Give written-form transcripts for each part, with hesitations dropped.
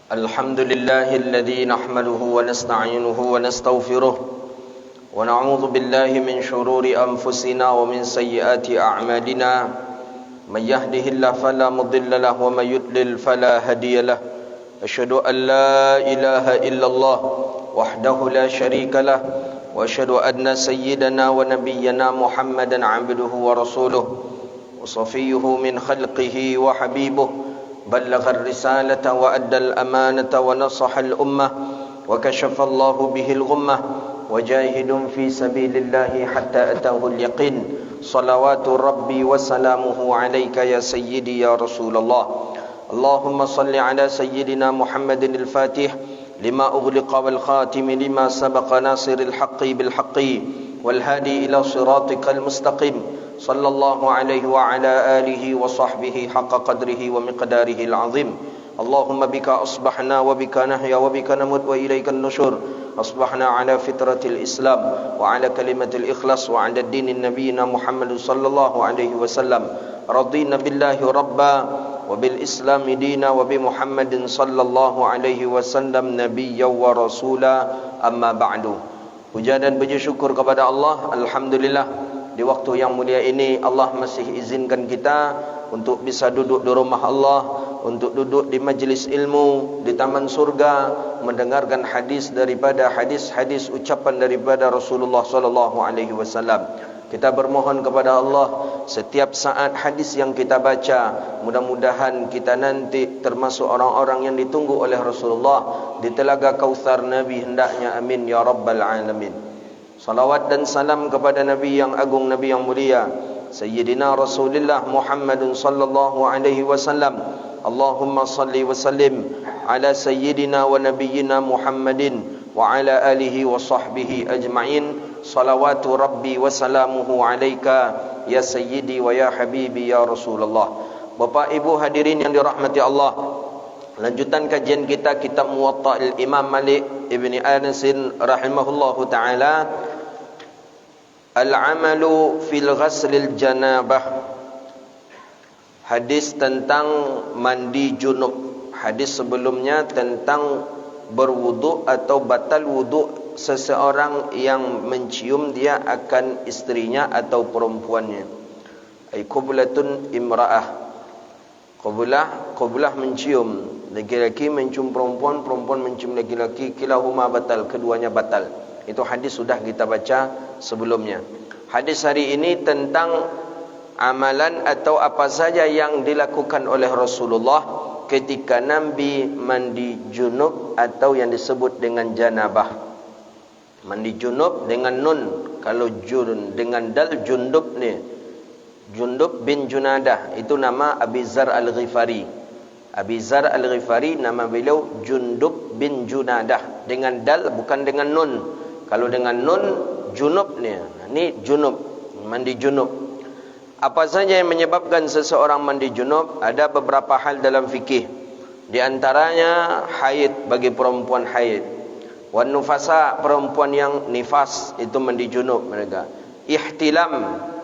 الحمد لله الذي نحمده ونستعينه ونستغفره ونعوذ بالله من شرور أنفسنا ومن سيئات أعمالنا من يهده الله فلا مضل له ومن يضلل فلا هادي له أشهد أن لا إله إلا الله وحده لا شريك له وأشهد أن سيدنا ونبينا محمدا عبده ورسوله وصفيه من خلقه وحبيبه بلغ الرسالة وأدى الأمانة ونصح الأمة وكشف الله به الغمة وجاهد في سبيل الله حتى أتاه اليقين صلوات ربي وسلامه عليك يا سيدي يا رسول الله اللهم صل على سيدنا محمد الفاتح لما أغلق والخاتم لما سبق ناصر الحق بالحق والهادي إلى صراطك المستقيم صلى الله عليه وعلى آله وصحبه حق قدره ومقداره العظيم اللهم بك أصبحنا وبك نحيا وبك نموت وإليك النشور أصبحنا على فطرة الإسلام وعلى كلمة الإخلاص وعلى الدين النبينا محمد صلى الله عليه وسلم رضينا بالله ربا وبالإسلام دينا وبمحمد صلى الله عليه وسلم نبيا ورسولا أما بعد. Puja dan puji syukur kepada Allah. Alhamdulillah, di waktu yang mulia ini Allah masih izinkan kita untuk bisa duduk di rumah Allah, untuk duduk di majlis ilmu di taman surga, mendengarkan hadis daripada hadis-hadis ucapan daripada Rasulullah sallallahu alaihi wasallam. Kita bermohon kepada Allah, setiap saat hadis yang kita baca, mudah-mudahan kita nanti termasuk orang-orang yang ditunggu oleh Rasulullah di telaga Kautsar Nabi hendaknya. Amin ya rabbal alamin. Salawat dan salam kepada Nabi yang agung, Nabi yang mulia, Sayyidina Rasulullah Muhammadun sallallahu alaihi wasallam. Allahumma salli wa sallim ala Sayyidina wa Nabiyyina Muhammadin wa ala alihi wa sahbihi ajma'in. Salawatu Rabbi wa salamuhu alaika ya Sayyidi wa ya Habibi ya Rasulullah. Bapak Ibu hadirin yang dirahmati Allah, lanjutan kajian kita kitab Muwatta al-Imam Malik ibni Anas rahimahullahu ta'ala, Al-amalu fil ghaslil janabah. Hadis tentang mandi junub. Hadis sebelumnya tentang berwuduk atau batal wuduk seseorang yang mencium dia akan istrinya atau perempuannya. Ai qublatun imra'ah. Qublah mencium, laki-laki mencium perempuan, perempuan mencium laki-laki, kilahuma batal, keduanya batal. Itu hadis sudah kita baca sebelumnya. Hadis hari ini tentang amalan atau apa saja yang dilakukan oleh Rasulullah ketika Nabi mandi junub atau yang disebut dengan janabah. Mandi junub dengan nun, kalau jun dengan dal jundub ni, Jundub bin Junadah, itu nama Abi Zar Al-Ghifari. Abi Zar Al-Ghifari nama beliau Jundub bin Junadah, dengan dal bukan dengan nun. Kalau dengan nun junub ni junub, mandi junub. Apa saja yang menyebabkan seseorang mandi junub? Ada beberapa hal dalam fikih. Di antaranya haid bagi perempuan haid. Wan nufasa, perempuan yang nifas itu mandi junub mereka. Ihtilam,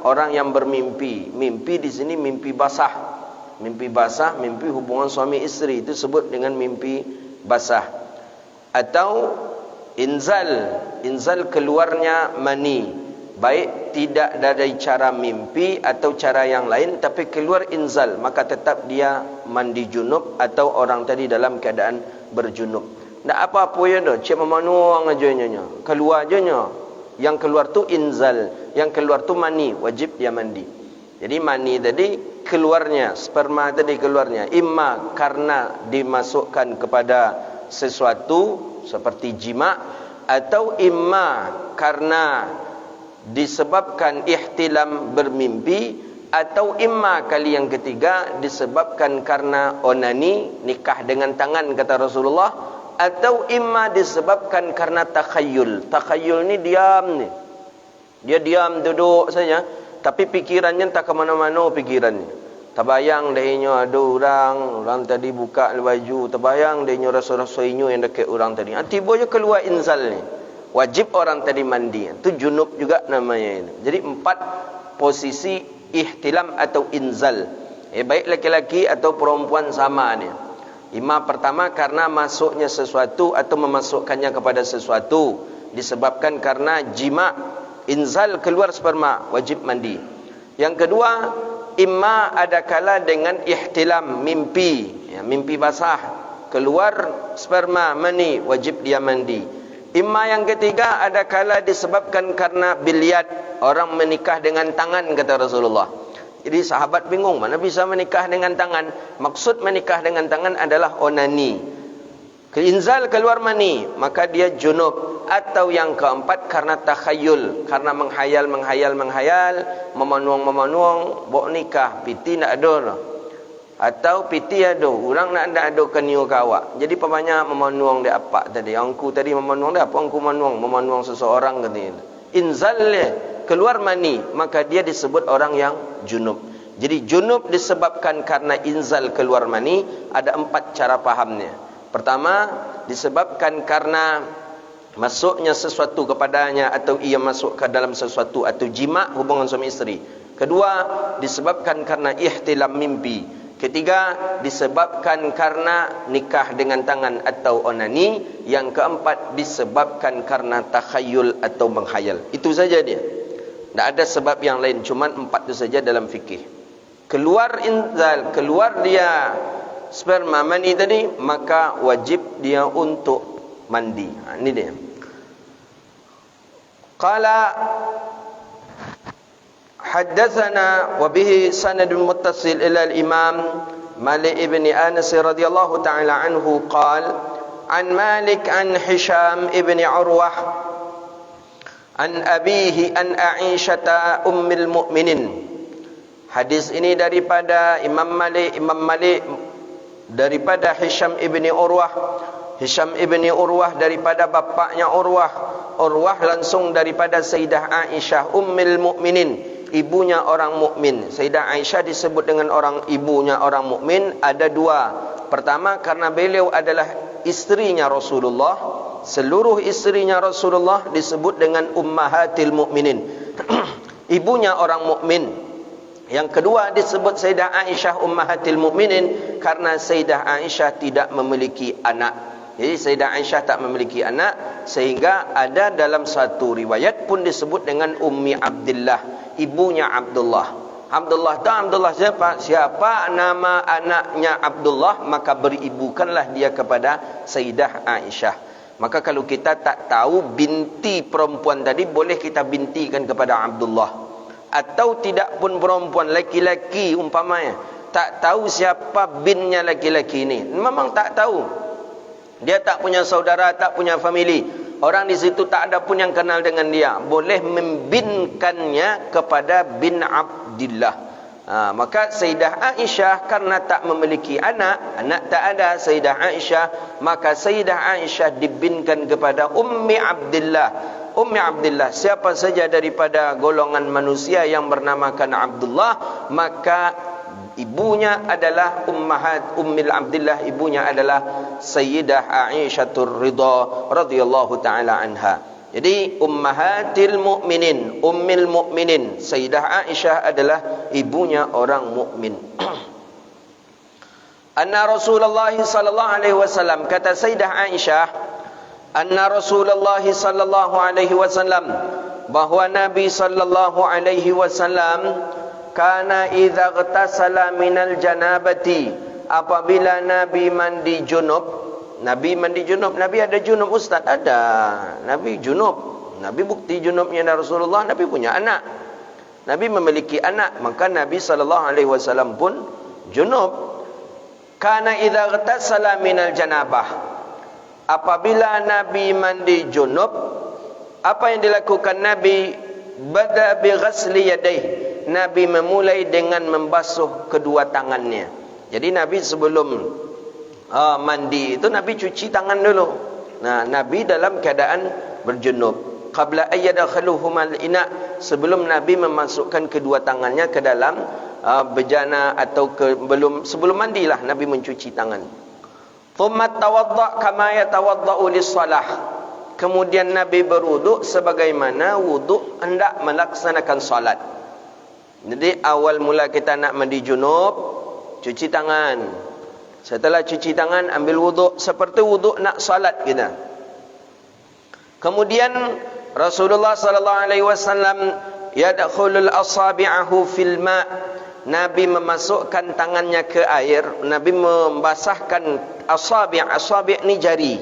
orang yang bermimpi. Mimpi di sini mimpi basah. Mimpi basah, mimpi hubungan suami istri, itu sebut dengan mimpi basah. Atau inzal keluarnya mani, baik tidak dari cara mimpi atau cara yang lain, tapi keluar inzal, maka tetap dia mandi junub atau orang tadi dalam keadaan berjunub. Tak apa-apa ya dah, cik memanuang aja nya. Keluar aja nya. Yang keluar tu inzal, yang keluar tu mani, wajib dia mandi. Jadi mani tadi keluarnya, sperma tadi keluarnya, imma karena dimasukkan kepada sesuatu seperti jima, atau imma karena disebabkan ihtilam bermimpi, atau imma kali yang ketiga disebabkan karena onani, nikah dengan tangan kata Rasulullah, atau imma disebabkan karena takhayyul. Takhayyul ni diam ni. Dia diam duduk saja, tapi pikirannya tak ke mana-mana pikirannya. Terbayang dahinya ada orang tadi buka baju, terbayang dahinya rasa-rasa inyo yang dekat orang tadi. Tiba je keluar inzal ni. Wajib orang tadi mandi. Itu junub juga namanya ini. Jadi 4 posisi ihtilam atau inzal. Baik laki-laki atau perempuan sama ni. Imma pertama karena masuknya sesuatu atau memasukkannya kepada sesuatu, disebabkan karena jima', inzal keluar sperma, wajib mandi. Yang kedua, imma ada kala dengan ihtilam, mimpi, mimpi basah, keluar sperma, mani, wajib dia mandi. Imma yang ketiga ada kala disebabkan karena bilyad, orang menikah dengan tangan, kata Rasulullah. Jadi sahabat bingung, mana bisa menikah dengan tangan? Maksud menikah dengan tangan adalah onani. Keinzal keluar mani, maka dia junub. Atau yang keempat karena takhayul, karena menghayal, memenuang, bok nikah, piti nak ada. Atau piti ada, orang nak ada keniu kawak. Jadi pebanyak memenuang dia apa tadi? Angku tadi memenuang dia apa? Angku memenuang seseorang katanya. Inzal keluar mani, maka dia disebut orang yang junub. Jadi junub disebabkan karena inzal keluar mani, ada 4 cara pahamnya. Pertama, disebabkan karena masuknya sesuatu kepadanya, atau ia masuk ke dalam sesuatu, atau jima', hubungan suami isteri. Kedua, disebabkan karena ihtilam, mimpi. Ketiga, disebabkan karena nikah dengan tangan atau onani. Yang keempat, disebabkan karena takhayul atau menghayal. Itu saja dia. Tak ada sebab yang lain, cuman 4 itu saja dalam fikih. Keluar inzal, keluar dia sperma, mani tadi, maka wajib dia untuk mandi. Ini dia. Qala haddatsana wa bihi sanadun muttasil ila al-imam Malik ibn Anas radhiyallahu ta'ala anhu qala an Malik an Hisham ibn Urwah an abihi an Aisyah ummul mukminin. Hadis ini daripada Imam Malik daripada Hisham ibn Urwah. Hisham ibn Urwah daripada bapaknya Urwah. Urwah langsung daripada Sayyidah Aisyah ummul mukminin, ibunya orang mukmin. Sayyidah Aisyah disebut dengan ibunya orang mukmin ada 2. Pertama, karena beliau adalah istrinya Rasulullah. Seluruh istrinya Rasulullah disebut dengan ummahatil mukminin. Ibunya orang mukmin. Yang kedua, disebut Sayyidah Aisyah ummahatil mukminin karena Sayyidah Aisyah tidak memiliki anak. Jadi Sayyidah Aisyah tak memiliki anak, sehingga ada dalam satu riwayat pun disebut dengan Ummi Abdillah, ibunya Abdullah. Abdullah siapa? Siapa nama anaknya Abdullah, maka beribukanlah dia kepada Sayyidah Aisyah. Maka kalau kita tak tahu binti perempuan tadi, boleh kita bintikan kepada Abdullah. Atau tidak pun perempuan, laki-laki umpamanya, tak tahu siapa binnya laki-laki ini, memang tak tahu. Dia tak punya saudara, tak punya family. Orang di situ tak ada pun yang kenal dengan dia. Boleh membinkannya kepada bin Abdillah. Maka Sayyidah Aisyah karena tak memiliki anak tak ada Sayyidah Aisyah, maka Sayyidah Aisyah dibinkan kepada Ummi Abdillah. Ummi Abdillah, siapa saja daripada golongan manusia yang bernamakan Abdullah, maka ibunya adalah Ummil Abdillah, ibunya adalah Sayyidah Aisyatur Ridha radhiyallahu taala anha. Jadi ummahatil mukminin, ummil mukminin, Sayyidah Aisyah adalah ibunya orang mukmin. Anna Rasulullah sallallahu alaihi wasallam, kata Sayyidah Aisyah, anna Rasulullah sallallahu alaihi wasallam, bahwa Nabi sallallahu alaihi wasallam kana idza ghtasala minal janabati, apabila Nabi mandi junub. Nabi ada junub ustaz? Ada. Nabi junub. Nabi bukti junubnya dari Rasulullah, Nabi punya anak. Nabi memiliki anak, maka Nabi sallallahu alaihi wasallam pun junub. Kana idza ghtasala minal janabah, apabila Nabi mandi junub, apa yang dilakukan Nabi? Bada bi ghasli yadayhi, Nabi memulai dengan membasuh kedua tangannya. Jadi Nabi sebelum mandi itu Nabi cuci tangan dulu. Nah, Nabi dalam keadaan berjunub. Qabla ayyadakhaluhumal ina, sebelum Nabi memasukkan kedua tangannya ke dalam bejana atau sebelum mandilah Nabi mencuci tangan. Thumma tawadda kama yatawaddau lis-shalah. Kemudian Nabi berwuduk sebagaimana wuduk hendak melaksanakan salat. Jadi awal mula kita nak mandi junub, cuci tangan. Setelah cuci tangan, ambil wuduk seperti wuduk nak salat kita. Kemudian Rasulullah sallallahu alaihi wasallam yadkhulul asabi'ahu fil ma'. Nabi memasukkan tangannya ke air. Nabi membasahkan asabi' ni jari.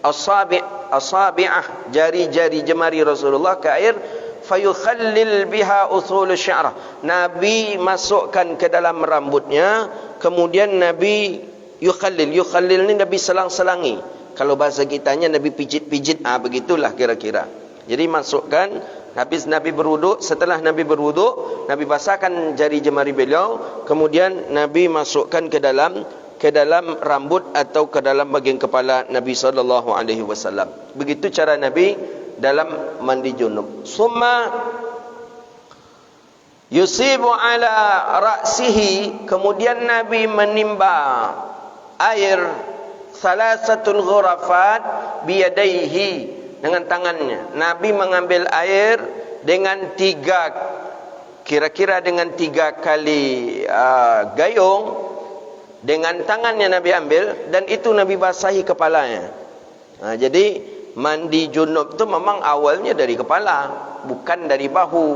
Asabi'ah jari-jari jemari Rasulullah ke air. Fayukhallil biha usul sya'rah. Nabi masukkan ke dalam rambutnya. Kemudian Nabi yukhallil ni Nabi selang-selangi. Kalau bahasa kitanya Nabi pijit-pijit, begitulah kira-kira. Jadi masukkan, habis Nabi berwuduk, setelah Nabi berwuduk, Nabi basahkan jari jemari beliau, kemudian Nabi masukkan ke dalam rambut atau ke dalam bahagian kepala Nabi sallallahu alaihi wasallam. Begitu cara Nabi dalam mandi junub. Summa yusibu ala ra'sihi, kemudian Nabi menimba air salasatul ghurafat biyadaihi, dengan tangannya. Nabi mengambil air dengan kira-kira dengan 3 kali gayung, dengan tangannya Nabi ambil, dan itu Nabi basahi kepalanya. Jadi mandi junub tu memang awalnya dari kepala, bukan dari bahu,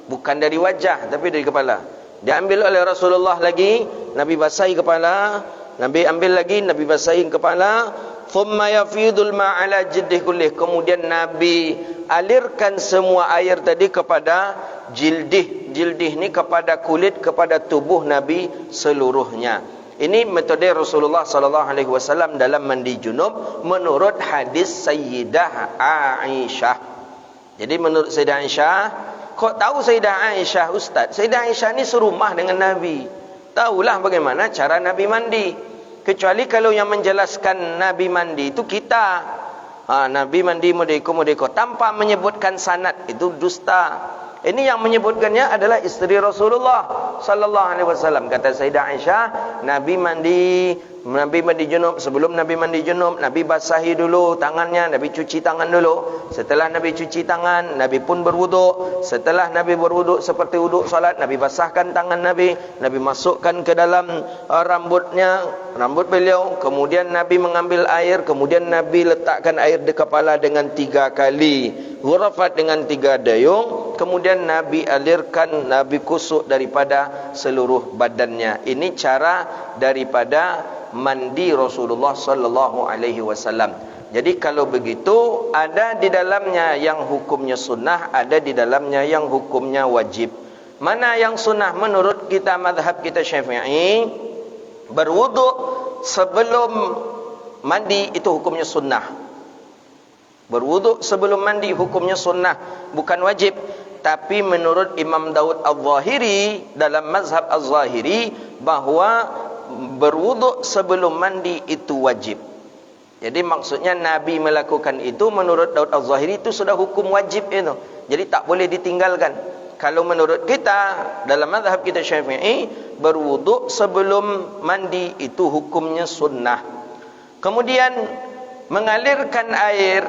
bukan dari wajah, tapi dari kepala. Diambil oleh Rasulullah lagi, Nabi basahi kepala, Nabi ambil lagi, Nabi basahi kepala. Thumma yafidul ma'ala jiddih kullih. Kemudian Nabi alirkan semua air tadi kepada jildih. Jildih ni kepada kulit, kepada tubuh Nabi seluruhnya. Ini metode Rasulullah sallallahu alaihi wasallam dalam mandi junub menurut hadis Sayyidah Aisyah. Jadi menurut Sayyidah Aisyah, kok tahu Sayyidah Aisyah Ustaz? Sayyidah Aisyah ni serumah dengan Nabi. Tahulah bagaimana cara Nabi mandi. Kecuali kalau yang menjelaskan Nabi mandi itu kita. Nabi mandi modeko tanpa menyebutkan sanad, itu dusta. Ini yang menyebutkannya adalah isteri Rasulullah sallallahu alaihi wasallam. Kata Sayyidah Aisyah, Nabi mandi junub. Sebelum Nabi mandi junub, Nabi basahi dulu tangannya, Nabi cuci tangan dulu. Setelah Nabi cuci tangan, Nabi pun berwuduk. Setelah Nabi berwuduk seperti wuduk salat, Nabi basahkan tangan Nabi, Nabi masukkan ke dalam rambut beliau. Kemudian Nabi mengambil air, kemudian Nabi letakkan air di kepala dengan 3 kali ghurafat, dengan 3 dayung. Kemudian Nabi alirkan, Nabi kusuk daripada seluruh badannya. Ini cara daripada mandi Rasulullah sallallahu alaihi wasallam. Jadi kalau begitu, ada di dalamnya yang hukumnya sunnah, ada di dalamnya yang hukumnya wajib. Mana yang sunnah menurut kita mazhab kita Syafi'i? Berwuduk sebelum mandi itu hukumnya sunnah. Berwuduk sebelum mandi hukumnya sunnah, bukan wajib. Tapi menurut Imam Daud Al-Zahiri, dalam mazhab Al-Zahiri, bahawa berwuduk sebelum mandi itu wajib. Jadi maksudnya Nabi melakukan itu menurut Daud Al-Zahiri itu sudah hukum wajib itu. Jadi tak boleh ditinggalkan. Kalau menurut kita, dalam mazhab kita Syafi'i, berwuduk sebelum mandi itu hukumnya sunnah. Kemudian mengalirkan air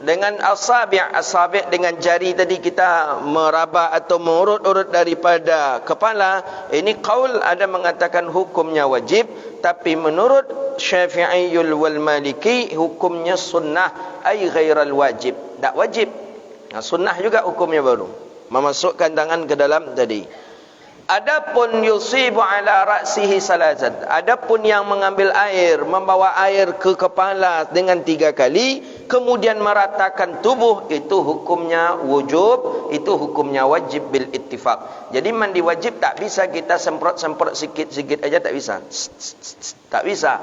dengan asabi' dengan jari tadi kita meraba atau mengurut-urut daripada kepala. Ini qaul ada mengatakan hukumnya wajib, tapi menurut Syafi'iyul wal Maliki hukumnya sunnah, ai ghairal wajib, tak wajib. Sunnah juga hukumnya baru, memasukkan tangan ke dalam tadi. Adapun yusibu ala ra'sihi salasat, adapun yang mengambil air, membawa air ke kepala dengan 3 kali, kemudian meratakan tubuh, itu hukumnya wujub, itu hukumnya wajib bil ittifaq. Jadi mandi wajib tak bisa kita semprot-semprot sikit-sikit aja, tak bisa. Tak bisa.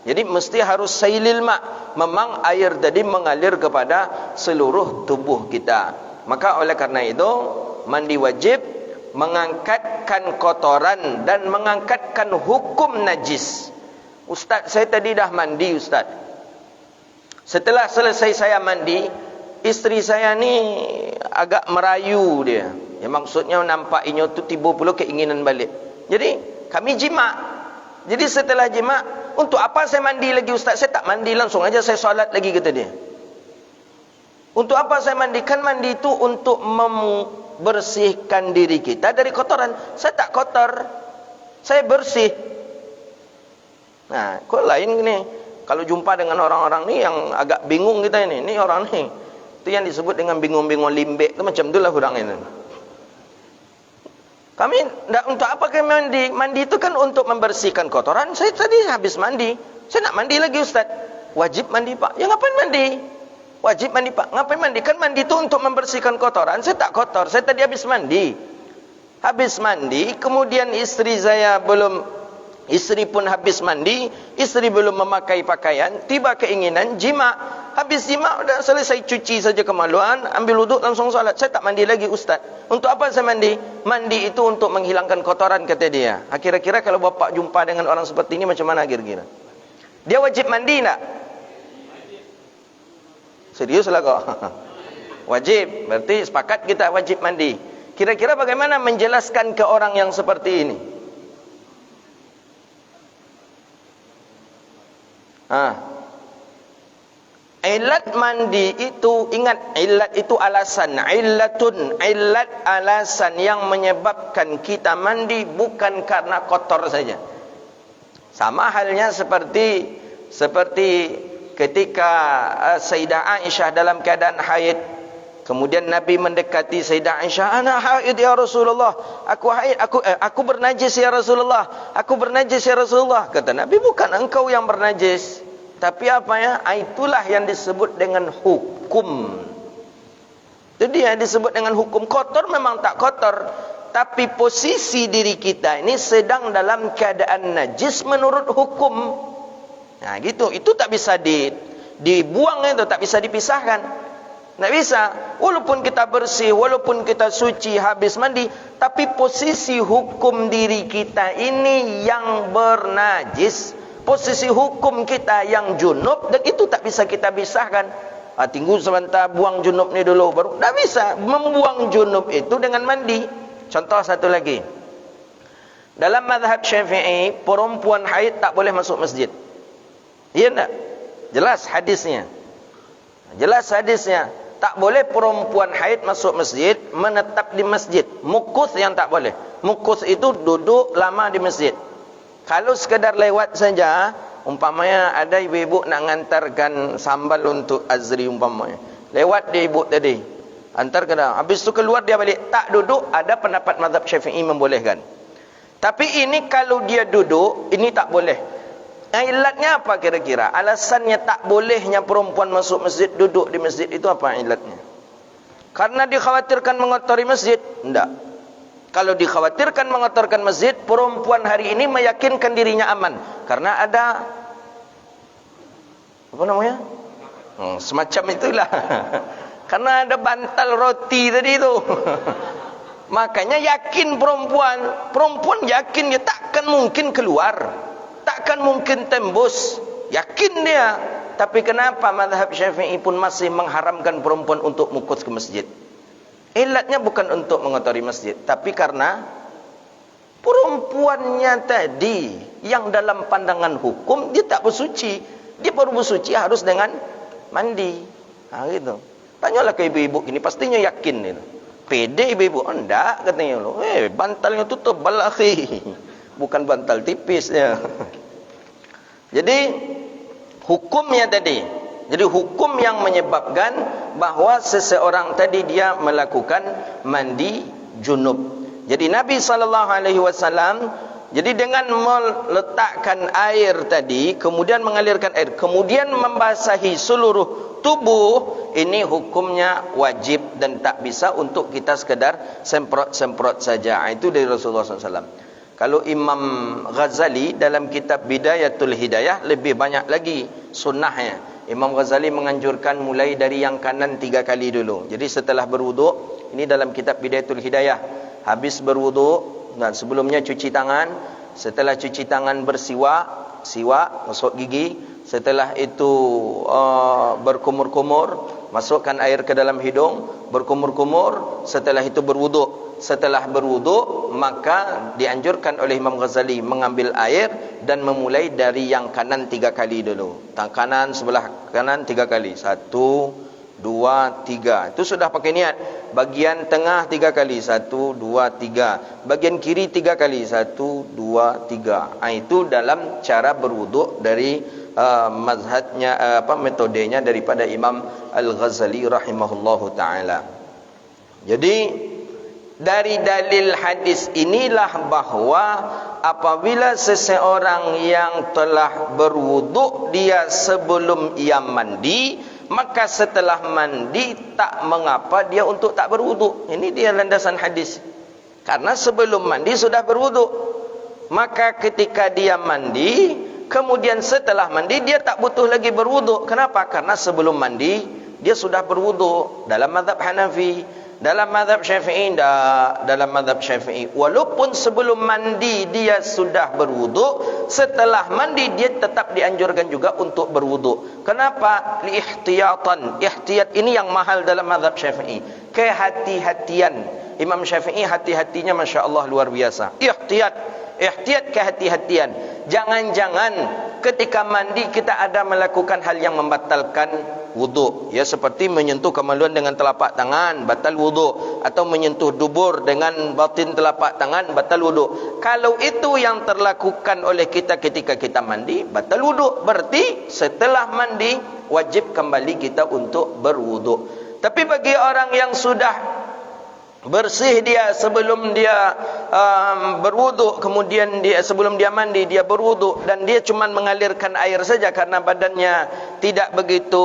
Jadi mesti harus sailil ma'. Memang air tadi mengalir kepada seluruh tubuh kita. Maka oleh karena itu, mandi wajib mengangkatkan kotoran dan mengangkatkan hukum najis. Ustaz, saya tadi dah mandi Ustaz. Setelah selesai saya mandi, isteri saya ni agak merayu dia. Ya, maksudnya nampak inyo tu tiba pula keinginan balik. Jadi kami jima'. Jadi setelah jima', untuk apa saya mandi lagi Ustaz? Saya tak mandi, langsung aja saya solat lagi, kata dia. Untuk apa saya mandi? Kan mandi itu untuk membersihkan diri kita dari kotoran. Saya tak kotor, saya bersih. Nah, kok lain ni. Kalau jumpa dengan orang-orang ni yang agak bingung kita ini. Ni orang ni. Itu yang disebut dengan bingung-bingung limbik. Itu macam itulah orang ini. Kami tak untuk apa kami mandi? Mandi itu kan untuk membersihkan kotoran. Saya tadi habis mandi. Saya nak mandi lagi Ustaz. Wajib mandi Pak. Ya ngapain mandi? Wajib mandi Pak. Ngapain mandi? Kan mandi itu untuk membersihkan kotoran. Saya tak kotor. Saya tadi habis mandi. Habis mandi. Kemudian istri pun habis mandi. Istri belum memakai pakaian. Tiba keinginan jima. Habis jima dah selesai cuci saja kemaluan. Ambil wuduk langsung salat. Saya tak mandi lagi Ustaz. Untuk apa saya mandi? Mandi itu untuk menghilangkan kotoran kata dia. Kira-kira kalau bapak jumpa dengan orang seperti ini macam mana kira-kira? Dia wajib mandi tak? Seriuslah kok. Wajib. Berarti sepakat kita wajib mandi. Kira-kira bagaimana menjelaskan ke orang yang seperti ini? Ilat mandi itu, ingat, ilat itu alasan. Ilat alasan yang menyebabkan kita mandi bukan karena kotor saja. Sama halnya seperti ketika Sayyidah Aisyah dalam keadaan haid. Kemudian Nabi mendekati Sayyidah Aisyah, "Ana haid ya Rasulullah." Aku haid, aku bernajis ya Rasulullah. Aku bernajis ya Rasulullah. Kata Nabi, "Bukan engkau yang bernajis, tapi apa ya? Itulah yang disebut dengan hukum." Jadi yang disebut dengan hukum. Kotor memang tak kotor, tapi posisi diri kita ini sedang dalam keadaan najis menurut hukum. Nah gitu. Itu tak bisa dibuang, itu tak bisa dipisahkan. Tak bisa. Walaupun kita bersih, walaupun kita suci, habis mandi, tapi posisi hukum diri kita ini yang bernajis, posisi hukum kita yang junub, dan itu tak bisa kita pisahkan. Tunggu sebentar, buang junub ni dulu baru. Tak bisa membuang junub itu dengan mandi. Contoh satu lagi. Dalam mazhab Syafi'i, perempuan haid tak boleh masuk masjid. Iya tak? Jelas hadisnya. Jelas hadisnya. Tak boleh perempuan haid masuk masjid, menetap di masjid. Mukus yang tak boleh. Mukus itu duduk lama di masjid. Kalau sekadar lewat saja, umpamanya ada ibu-ibu nak ngantarkan sambal untuk Azri umpamanya. Lewat dia ibu tadi. Antar ke dalam. Habis itu keluar dia balik. Tak duduk, ada pendapat mazhab Syafi'i membolehkan. Tapi ini kalau dia duduk, ini tak boleh. Ilatnya apa kira-kira? Alasannya tak bolehnya perempuan masuk masjid, duduk di masjid itu apa ilatnya? Karena dikhawatirkan mengotori masjid? Tidak. Kalau dikhawatirkan mengotorkan masjid, perempuan hari ini meyakinkan dirinya aman. Karena ada apa namanya? Semacam itulah. Karena ada bantal roti tadi itu. Makanya yakin perempuan yakin dia takkan mungkin keluar. Takkan mungkin tembus. Yakin dia. Tapi kenapa mazhab Syafi'i pun masih mengharamkan perempuan untuk mukus ke masjid? Ilatnya bukan untuk mengotori masjid, tapi karena perempuannya tadi yang dalam pandangan hukum dia tak bersuci. Dia baru bersuci harus dengan mandi. Gitu. Tanyalah ke ibu-ibu ini, pastinya yakin itu. Pede ibu-ibu. Enggak katanya lo. Bantalnya tu tebal akhi. Bukan bantal tipis ya. Jadi hukumnya tadi. Jadi hukum yang menyebabkan bahawa seseorang tadi dia melakukan mandi junub. Jadi Nabi SAW, jadi dengan meletakkan air tadi, kemudian mengalirkan air, kemudian membasahi seluruh tubuh, ini hukumnya wajib dan tak bisa untuk kita sekadar semprot-semprot saja. Itu dari Rasulullah SAW. Kalau Imam Ghazali dalam kitab Bidayatul Hidayah lebih banyak lagi sunnahnya. Imam Ghazali menganjurkan mulai dari yang kanan 3 kali dulu. Jadi setelah berwuduk, ini dalam kitab Bidayatul Hidayah, habis berwuduk dan sebelumnya cuci tangan, setelah cuci tangan siwak, masuk gigi, setelah itu berkumur-kumur, masukkan air ke dalam hidung, berkumur-kumur, setelah itu berwuduk. Setelah berwuduk, maka dianjurkan oleh Imam Ghazali mengambil air dan memulai dari yang kanan 3 kali dulu. Kanan, sebelah kanan 3 kali. 1, 2, 2, 3. Itu sudah pakai niat. Bagian tengah 3 kali. 1, 2, 3. Bagian kiri 3 kali. 1, 2, 3. Itu dalam cara berwuduk dari mazhabnya, metodenya daripada Imam Al-Ghazali rahimahullahu ta'ala. Jadi dari dalil hadis inilah bahawa apabila seseorang yang telah berwuduk dia sebelum ia mandi, maka setelah mandi tak mengapa dia untuk tak berwuduk. Ini dia landasan hadis. Karena sebelum mandi sudah berwuduk. Maka ketika dia mandi, kemudian setelah mandi dia tak butuh lagi berwuduk. Kenapa? Karena sebelum mandi dia sudah berwuduk. Dalam mazhab Hanafi, dalam mazhab Syafi'i, dalam mazhab Syafi'i, walaupun sebelum mandi dia sudah berwuduk, setelah mandi dia tetap dianjurkan juga untuk berwuduk. Kenapa? Liihtiyatan. Ihtiyat ini yang mahal dalam mazhab Syafi'i. Kehati-hatian. Imam Syafi'i hati-hatinya Masya Allah luar biasa. Ihtiyat kehati-hatian. Jangan-jangan ketika mandi kita ada melakukan hal yang membatalkan wuduk. Ya, seperti menyentuh kemaluan dengan telapak tangan, batal wuduk. Atau menyentuh dubur dengan batin telapak tangan, batal wuduk. Kalau itu yang terlakukan oleh kita ketika kita mandi, batal wuduk. Berarti setelah mandi wajib kembali kita untuk berwuduk. Tapi bagi orang yang sudah bersih dia sebelum dia berwuduk, kemudian dia sebelum dia mandi dia berwuduk dan dia cuma mengalirkan air saja karena badannya tidak begitu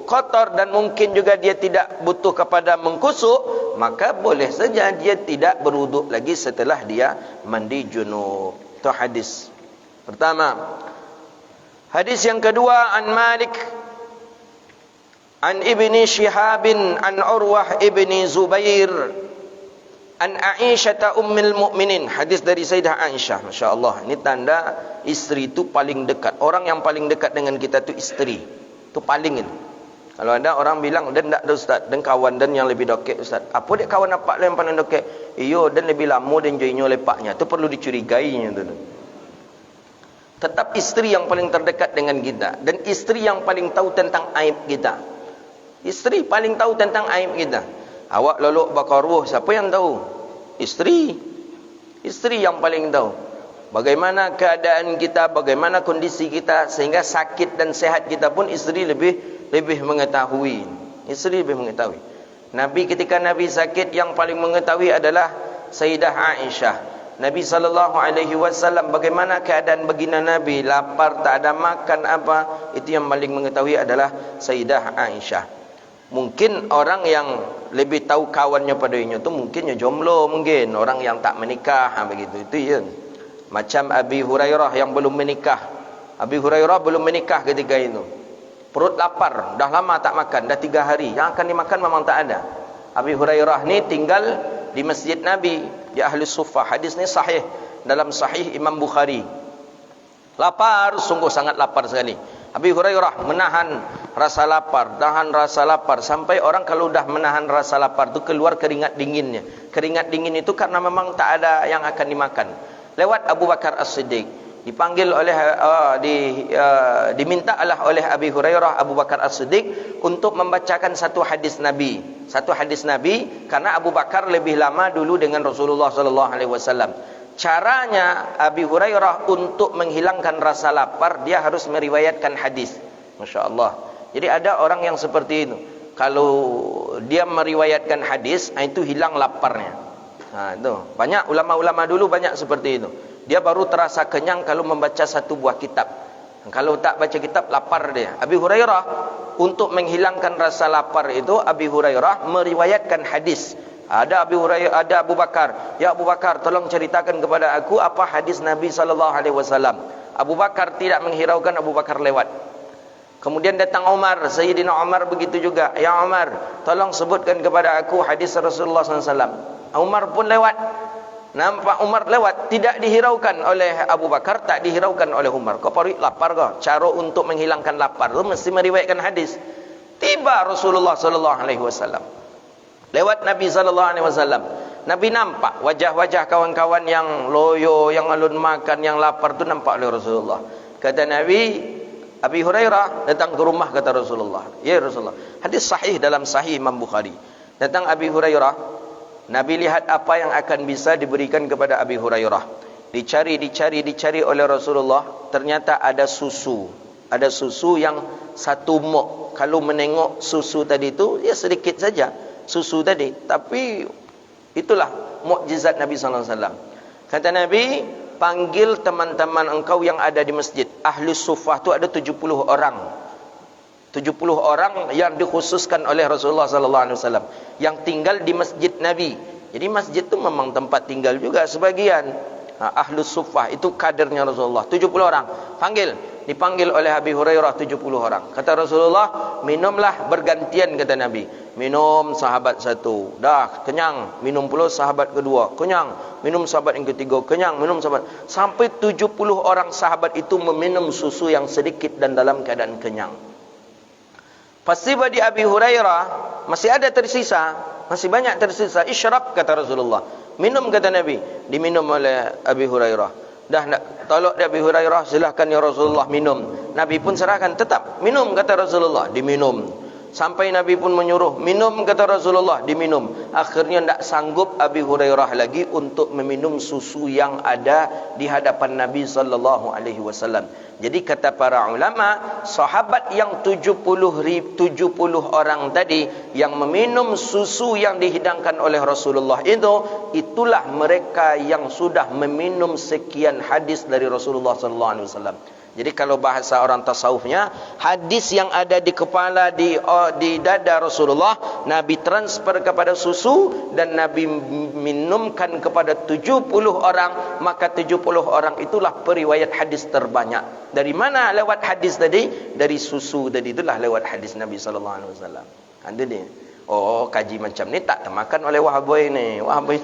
kotor dan mungkin juga dia tidak butuh kepada mengkusuk, maka boleh saja dia tidak berwuduk lagi setelah dia mandi junub. Itu hadis pertama. Hadis yang kedua, an Malik an Ibni Shihabin an Urwah Ibni Zubair an Aisyah ummul mukminin. Hadis dari Sayyidah Aisyah. Masya Allah, ini tanda isteri itu paling dekat. Orang yang paling dekat dengan kita itu isteri. Itu paling ini. Kalau ada orang bilang, dan tak ada ustaz, dan kawan dan yang lebih dekat ustaz. Apa dia kawan apa yang paling dekat? Iyo, dan lebih lama dan joinnya lepaknya. Itu perlu dicurigainya tu. Tetap isteri yang paling terdekat dengan kita. Dan isteri yang paling tahu tentang aib kita. Isteri paling tahu tentang aib kita. Awak lolok bakar ruh, siapa yang tahu? Isteri. Isteri yang paling tahu bagaimana keadaan kita, bagaimana kondisi kita, sehingga sakit dan sehat kita pun isteri lebih mengetahui. Isteri lebih mengetahui. Nabi ketika Nabi sakit yang paling mengetahui adalah Sayyidah Aisyah. Nabi SAW bagaimana keadaan baginda Nabi, lapar tak ada makan apa, itu yang paling mengetahui adalah Sayyidah Aisyah. Mungkin orang yang lebih tahu kawannya padanya tu mungkinnya jomblo, mungkin orang yang tak menikah, begitu itu ya. Macam Abi Hurairah yang belum menikah. Abi Hurairah belum menikah ketika itu. Perut lapar, dah lama tak makan, dah 3 hari. Yang akan dimakan memang tak ada. Abi Hurairah ni tinggal di masjid Nabi, di Ahli Suffah. Hadis ni sahih dalam Sahih Imam Bukhari. Lapar, sungguh sangat lapar sekali. Abi Hurairah menahan rasa lapar, sampai orang kalau dah menahan rasa lapar tu keluar keringat dinginnya. Keringat dingin itu karena memang tak ada yang akan dimakan. Lewat Abu Bakar As-Siddiq, dipanggil oleh dimintalah oleh Abi Hurairah Abu Bakar As-Siddiq untuk membacakan satu hadis Nabi. Satu hadis Nabi karena Abu Bakar lebih lama dulu dengan Rasulullah sallallahu alaihi wasallam. Caranya Abi Hurairah untuk menghilangkan rasa lapar, dia harus meriwayatkan hadis. Masya Allah. Jadi ada orang yang seperti itu. Kalau dia meriwayatkan hadis, itu hilang laparnya. Itu. Banyak ulama-ulama dulu banyak seperti itu. Dia baru terasa kenyang kalau membaca satu buah kitab. Kalau tak baca kitab, lapar dia. Abi Hurairah untuk menghilangkan rasa lapar itu, Abi Hurairah meriwayatkan hadis. Ada Abu Bakar, ya Abu Bakar, tolong ceritakan kepada aku apa hadis Nabi SAW. Abu Bakar tidak menghiraukan, Abu Bakar lewat. Kemudian datang Umar, Sayyidina Umar begitu juga. Ya Umar, tolong sebutkan kepada aku hadis Rasulullah SAW. Umar pun lewat. Nampak Umar lewat, tidak dihiraukan oleh Abu Bakar, tak dihiraukan oleh Umar. Kau perut lapar kau? Cara untuk menghilangkan lapar tu mesti meriwayatkan hadis. Tiba Rasulullah SAW. Lewat Nabi SAW. Nabi nampak wajah-wajah kawan-kawan yang loyo, yang alun makan, yang lapar tu nampak oleh Rasulullah. Kata Nabi, Abi Hurairah datang ke rumah, kata Rasulullah, ya Rasulullah. Hadis sahih dalam Sahih Imam Bukhari. Datang Abi Hurairah, Nabi lihat apa yang akan bisa diberikan kepada Abi Hurairah. Dicari oleh Rasulullah. Ternyata ada susu. Ada susu yang satu mok. Kalau menengok susu tadi itu, ya sedikit saja susu tadi. Tapi itulah mukjizat Nabi SAW. Kata Nabi, panggil teman-teman engkau yang ada di masjid. Ahli Suffah tu ada 70 orang. 70 orang yang dikhususkan oleh Rasulullah SAW, yang tinggal di masjid Nabi. Jadi masjid tu memang tempat tinggal juga sebagian. Ahli Suffah itu kadernya Rasulullah, 70 orang. Dipanggil oleh Abi Hurairah 70 orang. Kata Rasulullah, minumlah bergantian, kata Nabi. Minum sahabat satu, dah kenyang, minum pula sahabat kedua, kenyang, minum sahabat yang ketiga, kenyang, minum sahabat, sampai 70 orang sahabat itu meminum susu yang sedikit dan dalam keadaan kenyang. Pasti bagi Abi Hurairah masih ada tersisa, masih banyak tersisa. Isyrab, kata Rasulullah. Minum, kata Nabi. Diminum oleh Abi Hurairah. Dah nak tolak dia Abi Hurairah, silahkan ya Rasulullah minum. Nabi pun serahkan, tetap minum, kata Rasulullah. Diminum. Sampai Nabi pun menyuruh, minum, kata Rasulullah. Diminum. Akhirnya tak sanggup Abi Hurairah lagi untuk meminum susu yang ada di hadapan Nabi SAW. Jadi kata para ulama, sahabat yang 70 orang tadi yang meminum susu yang dihidangkan oleh Rasulullah itu, itulah mereka yang sudah meminum sekian hadis dari Rasulullah SAW. Jadi kalau bahasa orang tasawufnya, hadis yang ada di kepala, di dada Rasulullah, Nabi transfer kepada susu dan Nabi minumkan kepada 70 orang. Maka 70 orang itulah periwayat hadis terbanyak. Dari mana lewat hadis tadi? Dari susu tadi, itulah lewat hadis Nabi SAW. Ada dia. Oh, kaji macam ni tak termakan oleh Wahaboy ni. Wahaboy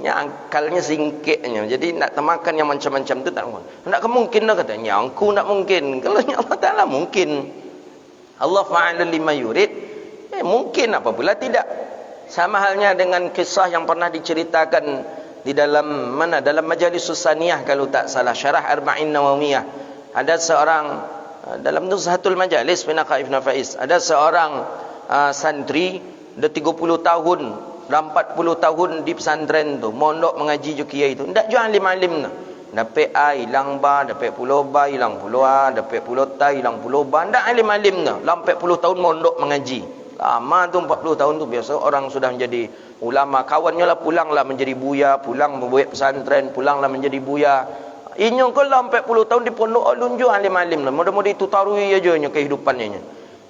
nya akalnya singkitnya. Jadi nak termakan yang macam-macam tu tak mungkin. Tak mungkin dah katanya. Aku tak mungkin. Kalau Allah Taala mungkin. Allah fa'ala lima yurid. Mungkin apabila tidak. Sama halnya dengan kisah yang pernah diceritakan di dalam mana? Dalam Majalis Susaniyah kalau tak salah, Syarah Arba'in Nawawiyah. Ada seorang dalam Nuzhatul Majalis Pinaka Ibn Faiz, ada seorang santri dah 30 tahun, dah 40 tahun di pesantren tu, mondok mengaji ju kiai tu, ndak jual alim-alim tu. Dapat A hilang ba, dapat pulau ba hilang pulau A, dapat pulau ta hilang pulau ba, ndak alim-alim tu. 40 tahun mondok mengaji. Lama tu 40 tahun tu, biasa orang sudah menjadi ulama, kawannya lah pulanglah menjadi buya, pulang membuat pesantren, pulanglah menjadi buya. Inyo kalau 40 tahun di pondok lunjuk alim-alim lah. Mudah-mudahan itu tarui aja kehidupannya.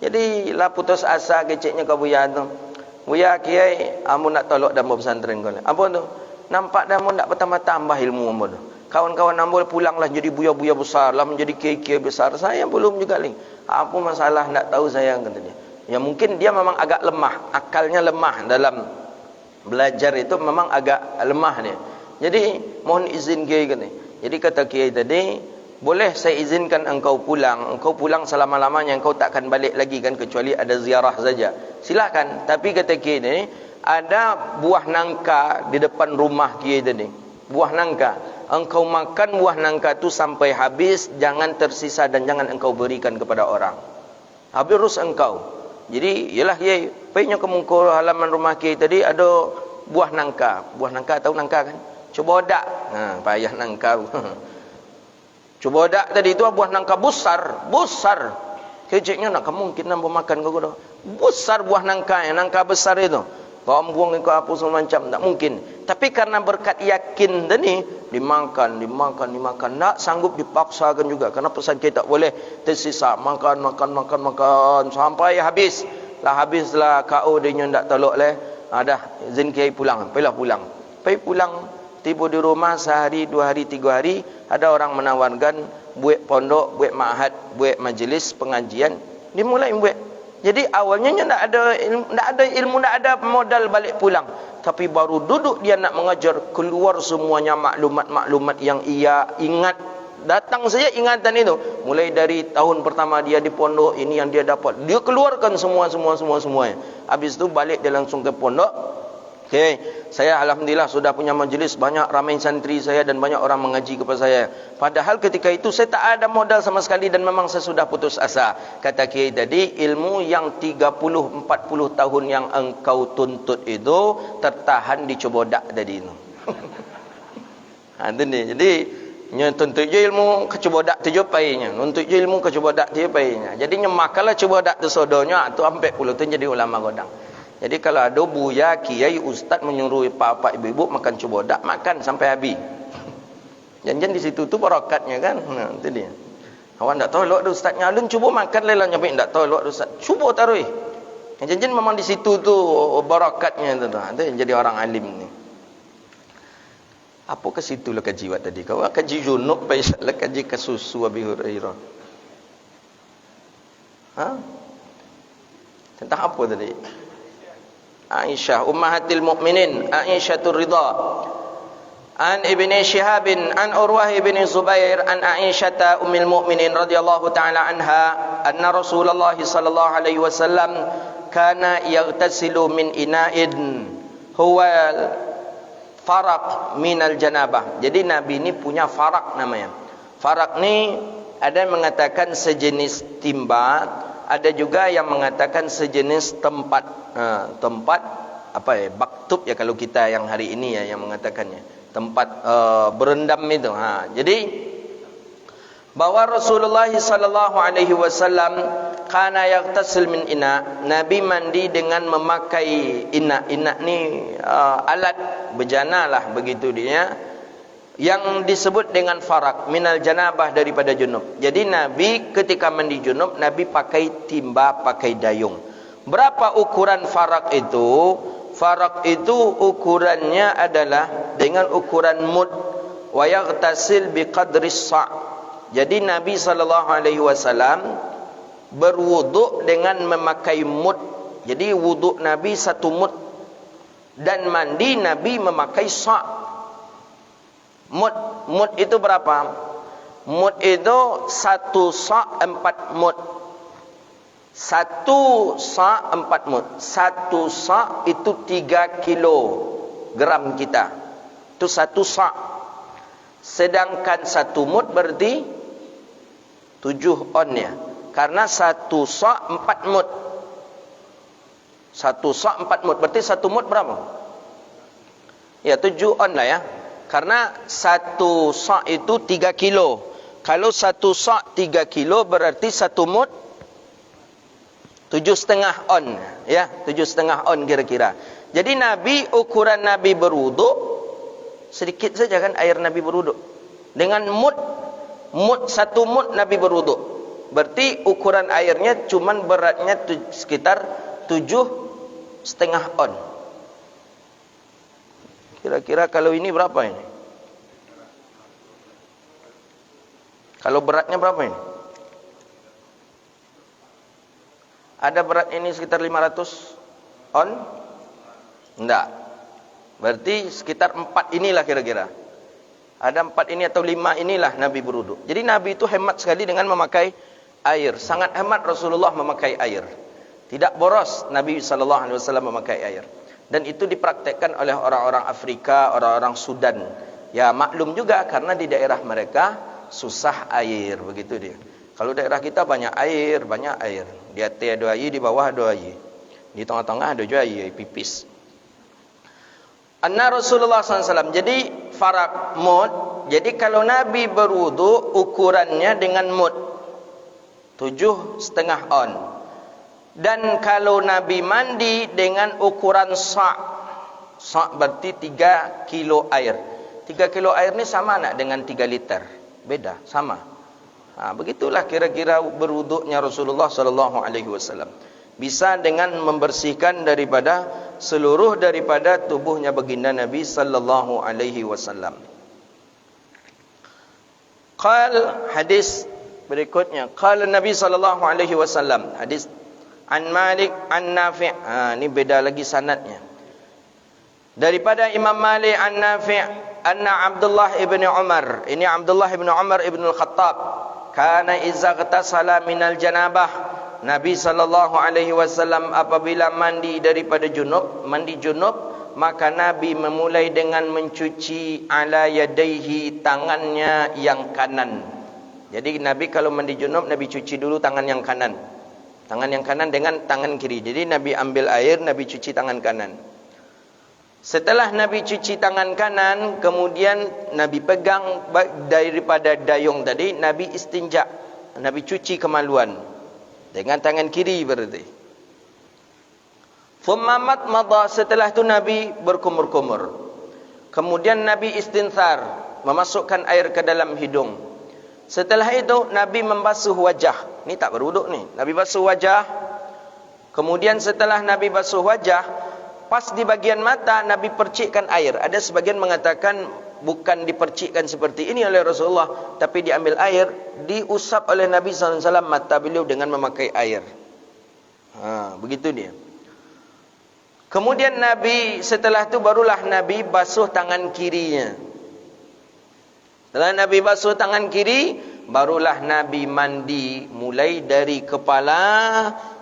Jadi lah putus asa keciknya ke buya tu. Buya kiai, amun nak tolak dalam pesantren kau. Apa tu? Nampak dah mun nak bertambah-tambah ilmu amun tu. Kawan-kawan ambul pulanglah jadi buya-buya besar, lah menjadi kiai-kiai besar. Saya belum juga lagi. Apa masalah nak tahu saya, kata dia. Ya mungkin dia memang agak lemah, akalnya lemah dalam belajar itu, memang agak lemah dia. Jadi mohon izin kiai, kata. Jadi kata kiai tadi, boleh saya izinkan engkau pulang selama-lamanya, engkau takkan balik lagi kan, kecuali ada ziarah saja. Silakan. Tapi kata kiai ni, ada buah nangka di depan rumah kiai tadi. Buah nangka. Engkau makan buah nangka tu sampai habis, jangan tersisa dan jangan engkau berikan kepada orang. Habis urus engkau. Jadi, yalah kiai, perginya ke muka halaman rumah kiai tadi, ada buah nangka. Buah nangka, tahu nangka kan? Cuba odak. Payah nangka. Cuba odak tadi itu buah nangka besar. Keciknya nak mungkin nak makan kau dah. Besar buah nangka, nangka besar itu. Kau buang ke apa semua macam, tak mungkin. Tapi karena berkat yakin tadi, dimakan. Tak sanggup dipaksakan juga. Karena pesan kita tak boleh tersisa. Makan sampai habis. Habislah kau dia tak tolok leh. Dah izin kiai pulang. Pergilah pulang. Pergi pulang. Tiba di rumah sehari, 2 hari, 3 hari, ada orang menawarkan buat pondok, buat ma'had, buat majlis pengajian, dimulai buat. Jadi awalnya tak ada ilmu, tak ada modal balik pulang. Tapi baru duduk dia nak mengajar, keluar semuanya maklumat-maklumat yang ia ingat. Datang saja ingatan itu. Mulai dari tahun pertama dia di pondok, ini yang dia dapat. Dia keluarkan semua. Habis itu balik dia langsung ke pondok. Okey, saya alhamdulillah sudah punya majlis, banyak ramai santri saya dan banyak orang mengaji kepada saya. Padahal ketika itu saya tak ada modal sama sekali dan memang saya sudah putus asa. Kata Kiai tadi, ilmu yang 30-40 tahun yang engkau tuntut itu tertahan di Cobodak tadi itu. Itu ni. Jadi tuntut je ilmu ke Cobodak tu je painya. Nuntut je ilmu ke Cobodak tu je painya. Jadi nyemakalah Cobodak tu sodonya tu ampe puluh tu jadi ulama godang. Jadi kalau ada buya, kiai, ustaz menyuruh pak-pak ibu-ibu makan Cobodak, makan sampai habis. Jangan di situ tu barakatnya kan. Nah, itu dia. Awak tak tahu lok ustaznya alun cuba makan lelah nyampe tak tahu lok ustaz. Cuba taruh. Jangan memang di situ tu barakatnya tu. Itu yang jadi orang alim ni. Apa ke situ lah kaji wat tadi? Kau kaji junub baiklah kaji ke susu Abi Hurairah. Ha? Tentang apa tadi? Aisyah ummahatil mukminin, Aisyatur Ridha. An Ibni Shihab an Urwah ibn Zubair an Aisyah ummul mukminin radhiyallahu taala anha anna Rasulullah sallallahu alaihi wasallam kana yaghtasilu min ina'in huwa faraq minal janabah. Jadi Nabi ni punya farak namanya. Farak ni ada yang mengatakan sejenis timba, ada juga yang mengatakan sejenis tempat. Tempat apa ya? Baktub ya kalau kita yang hari ini ya yang mengatakannya. Tempat berendam itu. Jadi bahwa Rasulullah sallallahu alaihi wasallam kana yaghtasil min ina, Nabi mandi dengan memakai ina. Ina ni alat bejana lah begitu dia, yang disebut dengan farak minal janabah daripada junub. Jadi Nabi ketika mandi junub Nabi pakai timba, pakai dayung. Berapa ukuran farak itu? Farak itu ukurannya adalah dengan ukuran mud, wa yaghtasil biqadri sa'. Jadi Nabi SAW berwuduk dengan memakai mud. Jadi wuduk Nabi 1 mud. Dan mandi Nabi memakai sa'. Mud itu berapa? Mud itu 1 sa' 4 mud. 1 sa' 4 mud. 1 sa' itu 3 kilogram kita. Itu 1 sa'. Sedangkan 1 mud berarti 7 on ya. Karena 1 sa' 4 mud. 1 sa' 4 mud. Berarti 1 mud berapa? Ya 7 on lah ya. Karena 1 sa' itu 3 kilo. Kalau 1 sa' 3 kilo berarti 1 mud 7,5 on. Ya 7,5 on kira-kira. Jadi Nabi, ukuran Nabi berwuduk sedikit saja kan air Nabi berwuduk. Dengan mud 1 mud Nabi berwuduk. Berarti ukuran airnya cuman beratnya sekitar 7,5 on. Kira-kira kalau ini berapa ini? Kalau beratnya berapa ini? Ada berat ini sekitar 500 on? Enggak. Berarti sekitar 4 inilah kira-kira. Ada 4 ini atau 5 inilah Nabi berwuduk. Jadi Nabi itu hemat sekali dengan memakai air. Sangat hemat Rasulullah memakai air. Tidak boros Nabi SAW memakai air. Dan itu dipraktekkan oleh orang-orang Afrika, orang-orang Sudan. Ya maklum juga karena di daerah mereka susah air. Begitu dia. Kalau daerah kita banyak air, banyak air. Di atas ada air, di bawah ada air. Di tengah-tengah ada juga air, pipis. Anna Rasulullah SAW. Jadi farak mud. Jadi kalau Nabi berwudu ukurannya dengan mud 7,5 on. Dan kalau Nabi mandi dengan ukuran sa'. Sa' berarti 3 kilo air. 3 kilo air ni sama nak dengan 3 liter? Beda, sama. Begitulah kira-kira berwuduknya Rasulullah SAW. Bisa dengan membersihkan daripada seluruh daripada tubuhnya baginda Nabi sallallahu alaihi wasallam. Qal hadis berikutnya, qala Nabi sallallahu alaihi wasallam, hadis an Malik an Nafi'. Ini beda lagi sanadnya. Daripada Imam Malik an Nafi' anna Abdullah ibn Umar. Ini Abdullah ibn Umar ibn al-Khattab. Kana iza ghtasala minal janabah. Nabi sallallahu alaihi wasallam apabila mandi daripada junub, mandi junub, maka Nabi memulai dengan mencuci ala yadaihi, tangannya yang kanan. Jadi Nabi kalau mandi junub, Nabi cuci dulu tangan yang kanan. Tangan yang kanan dengan tangan kiri. Jadi Nabi ambil air, Nabi cuci tangan kanan. Setelah Nabi cuci tangan kanan, kemudian Nabi pegang daripada dayung tadi, Nabi istinja. Nabi cuci kemaluan dengan tangan kiri berarti. Thumma madha, setelah itu Nabi berkumur-kumur. Kemudian Nabi istinthar, memasukkan air ke dalam hidung. Setelah itu Nabi membasuh wajah. Ni tak berwuduk ni. Nabi basuh wajah. Kemudian setelah Nabi basuh wajah, pas di bagian mata Nabi percikkan air. Ada sebagian mengatakan bukan dipercikkan seperti ini oleh Rasulullah, tapi diambil air, diusap oleh Nabi SAW mata beliau dengan memakai air. Begitu dia. Kemudian Nabi setelah itu barulah Nabi basuh tangan kirinya. Setelah Nabi basuh tangan kiri, barulah Nabi mandi mulai dari kepala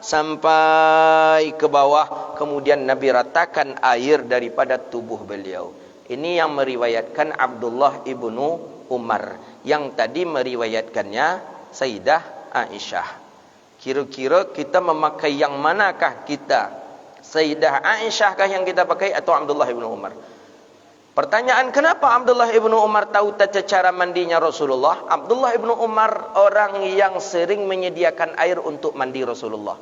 sampai ke bawah. Kemudian Nabi ratakan air daripada tubuh beliau. Ini yang meriwayatkan Abdullah ibnu Umar. Yang tadi meriwayatkannya Sayyidah Aisyah. Kira-kira kita memakai yang manakah kita? Sayyidah Aisyah kah yang kita pakai atau Abdullah ibnu Umar? Pertanyaan, kenapa Abdullah ibnu Umar tahu tata cara mandinya Rasulullah? Abdullah ibnu Umar orang yang sering menyediakan air untuk mandi Rasulullah.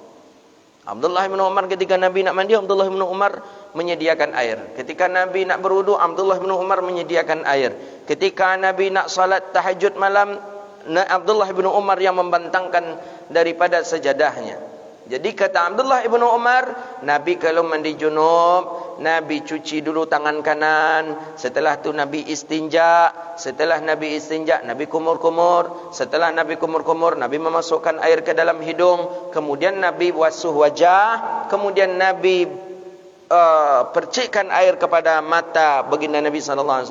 Abdullah ibnu Umar ketika Nabi nak mandi, Abdullah ibnu Umar menyediakan air. Ketika Nabi nak berwudu, Abdullah ibnu Umar menyediakan air. Ketika Nabi nak salat tahajud malam, Abdullah ibnu Umar yang membentangkan daripada sajadahnya. Jadi kata Abdullah ibnu Umar, Nabi kalau mandi junub, Nabi cuci dulu tangan kanan. Setelah tu Nabi istinja. Setelah Nabi istinja, Nabi kumur-kumur. Setelah Nabi kumur-kumur, Nabi memasukkan air ke dalam hidung. Kemudian Nabi basuh wajah. Kemudian Nabi percikkan air kepada mata baginda Nabi SAW.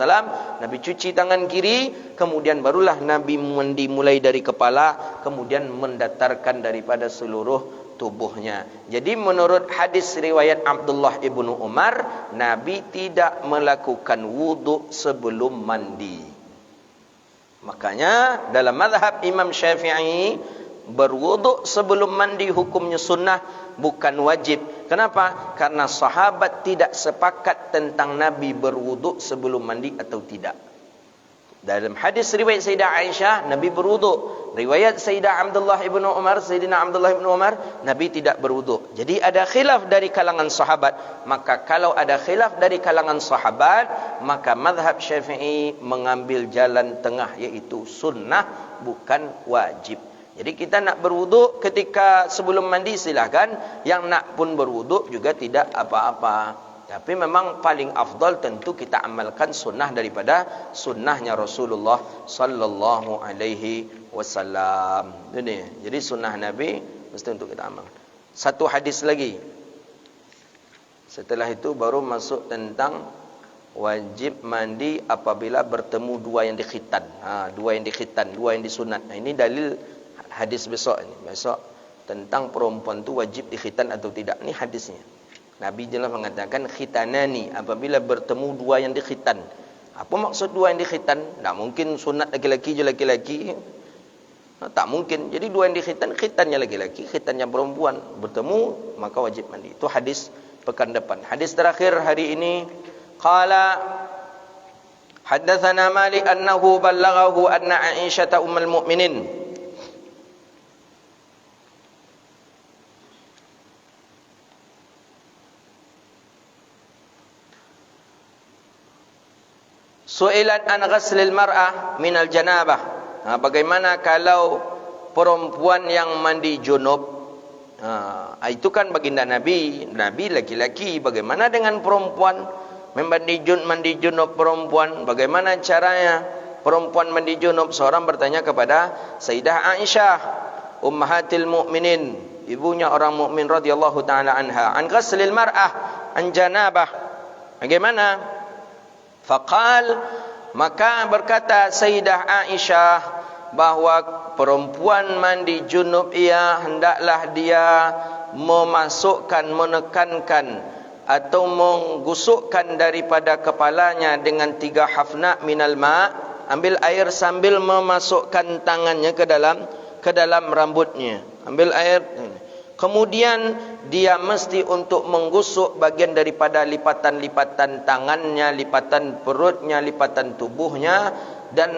Nabi cuci tangan kiri. Kemudian barulah Nabi mandi mulai dari kepala. Kemudian mendatarkan daripada seluruh tubuhnya. Jadi menurut hadis riwayat Abdullah ibnu Umar, Nabi tidak melakukan wuduk sebelum mandi. Makanya dalam mazhab Imam Syafi'i, berwuduk sebelum mandi hukumnya sunnah, bukan wajib. Kenapa? Karena sahabat tidak sepakat tentang Nabi berwuduk sebelum mandi atau tidak. Dalam hadis riwayat Sayyidah Aisyah, Nabi berwuduk. Riwayat Sayyidah Abdullah ibnu Umar, Sayyidina Abdullah ibnu Umar, Nabi tidak berwuduk. Jadi ada khilaf dari kalangan sahabat. Maka kalau ada khilaf dari kalangan sahabat, maka mazhab Syafi'i mengambil jalan tengah, yaitu sunnah bukan wajib. Jadi kita nak berwuduk ketika sebelum mandi silahkan. Yang nak pun berwuduk juga tidak apa-apa. Tapi memang paling afdal tentu kita amalkan sunnah daripada sunnahnya Rasulullah sallallahu alaihi wasallam. Ini. Jadi sunnah Nabi mesti untuk kita amalkan. Satu hadis lagi. Setelah itu baru masuk tentang wajib mandi apabila bertemu dua yang dikhitan. Dua yang dikhitan, dua yang disunat. Ini dalil hadis besok ini. Besok tentang perempuan tu wajib dikhitan atau tidak. Ini hadisnya. Nabi jelas mengatakan khitanani, apabila bertemu dua yang dikhitan. Apa maksud dua yang dikhitan? Tak mungkin sunat laki-laki je laki-laki. Tak mungkin. Jadi dua yang dikhitan, khitannya laki-laki, khitannya perempuan. Bertemu, maka wajib mandi. Itu hadis pekan depan. Hadis terakhir hari ini. Qala haddathana Malik annahu ballaghahu anna Aisyah ummul mu'minin. Su'ilat an ghaslil mar'ah minal janabah. Bagaimana kalau perempuan yang mandi junub? Itu kan baginda Nabi. Nabi laki-laki. Bagaimana dengan perempuan? Mandi junub perempuan. Bagaimana caranya perempuan mandi junub? Seorang bertanya kepada Sayyidah Aisyah, Ummahatil Mu'minin, ibunya orang mukmin radhiyallahu ta'ala anha. An ghaslil mar'ah an janabah. Bagaimana? Faqal, maka berkata Sayyidah Aisyah bahawa perempuan mandi junub ia hendaklah dia menekankan atau menggusukkan daripada kepalanya dengan 3 hafna minal ma', ambil air sambil memasukkan tangannya ke dalam rambutnya, ambil air. Kemudian dia mesti untuk menggusuk bagian daripada lipatan-lipatan tangannya, lipatan perutnya, lipatan tubuhnya, dan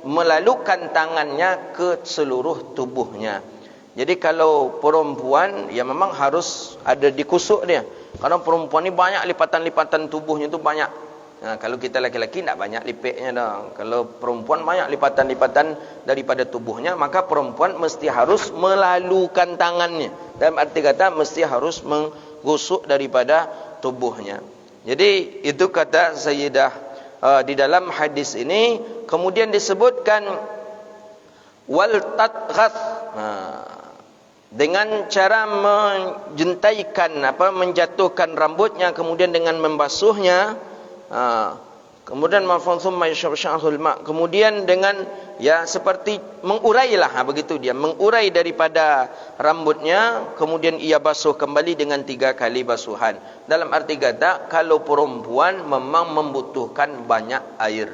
melalukan tangannya ke seluruh tubuhnya. Jadi kalau perempuan, ya memang harus ada dikusuk dia. Karena perempuan ni banyak lipatan-lipatan tubuhnya tu banyak. Nah, kalau kita laki-laki tak banyak lipatnya dah. Kalau perempuan banyak lipatan-lipatan daripada tubuhnya, maka perempuan mesti harus melalukan tangannya. Dalam arti kata mesti harus menggusuk daripada tubuhnya. Jadi itu kata Sayyidah di dalam hadis ini. Kemudian disebutkan wal tatghath, dengan cara menjentaikan menjatuhkan rambutnya, kemudian dengan membasuhnya, kemudian kemudian dengan seperti mengurailah, begitu dia mengurai daripada rambutnya, kemudian ia basuh kembali dengan 3 kali basuhan. Dalam arti kata, kalau perempuan memang membutuhkan banyak air.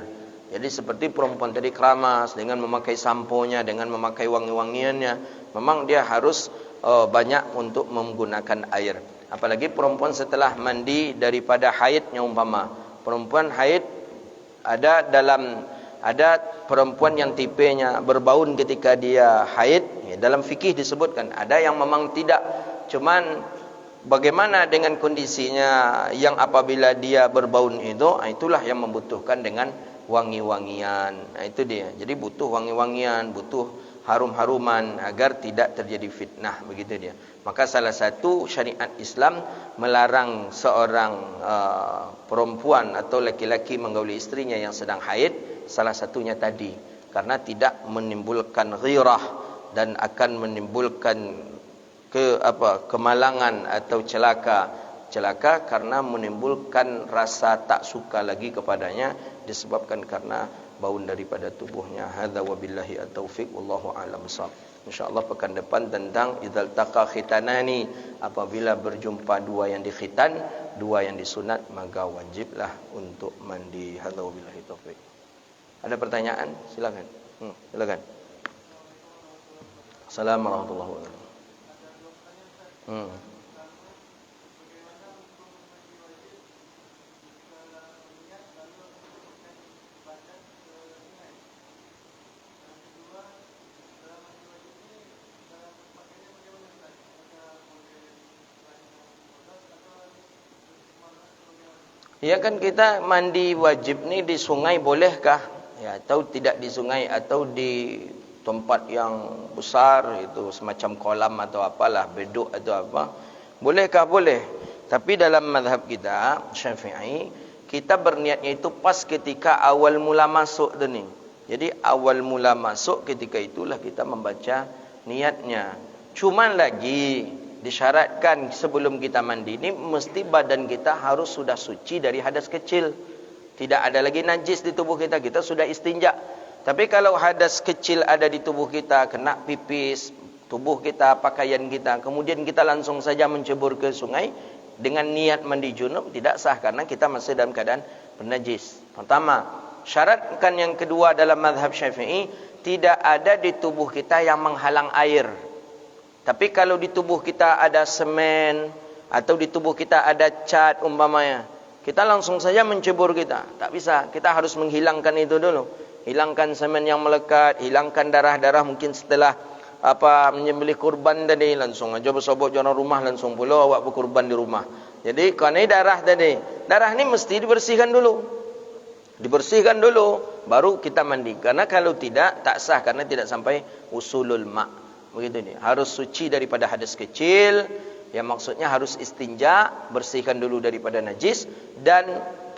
Jadi seperti perempuan tadi keramas dengan memakai samponya, dengan memakai wangi-wangiannya, memang dia harus banyak untuk menggunakan air. Apalagi perempuan setelah mandi daripada haidnya, umpama perempuan haid, ada perempuan yang tipenya berbaun ketika dia haid, dalam fikih disebutkan. Ada yang memang tidak, cuman bagaimana dengan kondisinya yang apabila dia berbaun itu, itulah yang membutuhkan dengan wangi-wangian. Itu dia. Jadi butuh wangi-wangian, butuh harum-haruman agar tidak terjadi fitnah, begitu dia. Maka salah satu syariat Islam melarang seorang perempuan atau laki-laki menggauli istrinya yang sedang haid, salah satunya tadi, karena tidak menimbulkan ghirah dan akan menimbulkan kemalangan atau celaka karena menimbulkan rasa tak suka lagi kepadanya, disebabkan karena baun daripada tubuhnya. Hadza wabillahi at-taufiq, wallahu a'lam bissawab. Insyaallah pekan depan tentang idzal taqa khitanani, apabila berjumpa 2 yang dikhitan, 2 yang disunat, maka wajiblah untuk mandi. Hadza wabillahi taufiq. Ada pertanyaan? Silakan. Silakan. Assalamualaikum warahmatullahi wabarakatuh. Ya kan, kita mandi wajib ni di sungai bolehkah? Ya, atau tidak di sungai, atau di tempat yang besar itu semacam kolam atau apalah, beduk atau apa. Bolehkah? Boleh. Tapi dalam mazhab kita Syafi'i, kita berniatnya itu pas ketika awal mula masuk tu ni. Jadi awal mula masuk, ketika itulah kita membaca niatnya. Cuman lagi disyaratkan sebelum kita mandi ni mesti badan kita harus sudah suci dari hadas kecil. Tidak ada lagi najis di tubuh kita, kita sudah istinja. Tapi kalau hadas kecil ada di tubuh kita, kena pipis tubuh kita, pakaian kita, kemudian kita langsung saja mencebur ke sungai dengan niat mandi junub, tidak sah karena kita masih dalam keadaan bernajis. Pertama, syaratkan yang kedua dalam mazhab Syafi'i, tidak ada di tubuh kita yang menghalang air. Tapi kalau di tubuh kita ada semen atau di tubuh kita ada cat umpamanya, kita langsung saja mencebur kita. Tak bisa, kita harus menghilangkan itu dulu. Hilangkan semen yang melekat, hilangkan darah-darah mungkin setelah menyembelih kurban tadi, langsung aja bersobok jono rumah, langsung pula awak berkurban di rumah. Jadi kerana darah tadi, darah ni mesti dibersihkan dulu. Dibersihkan dulu baru kita mandi. Karena kalau tidak, tak sah karena tidak sampai usulul ma'. Begitu ni. Harus suci daripada hadas kecil, yang maksudnya harus istinja, bersihkan dulu daripada najis, dan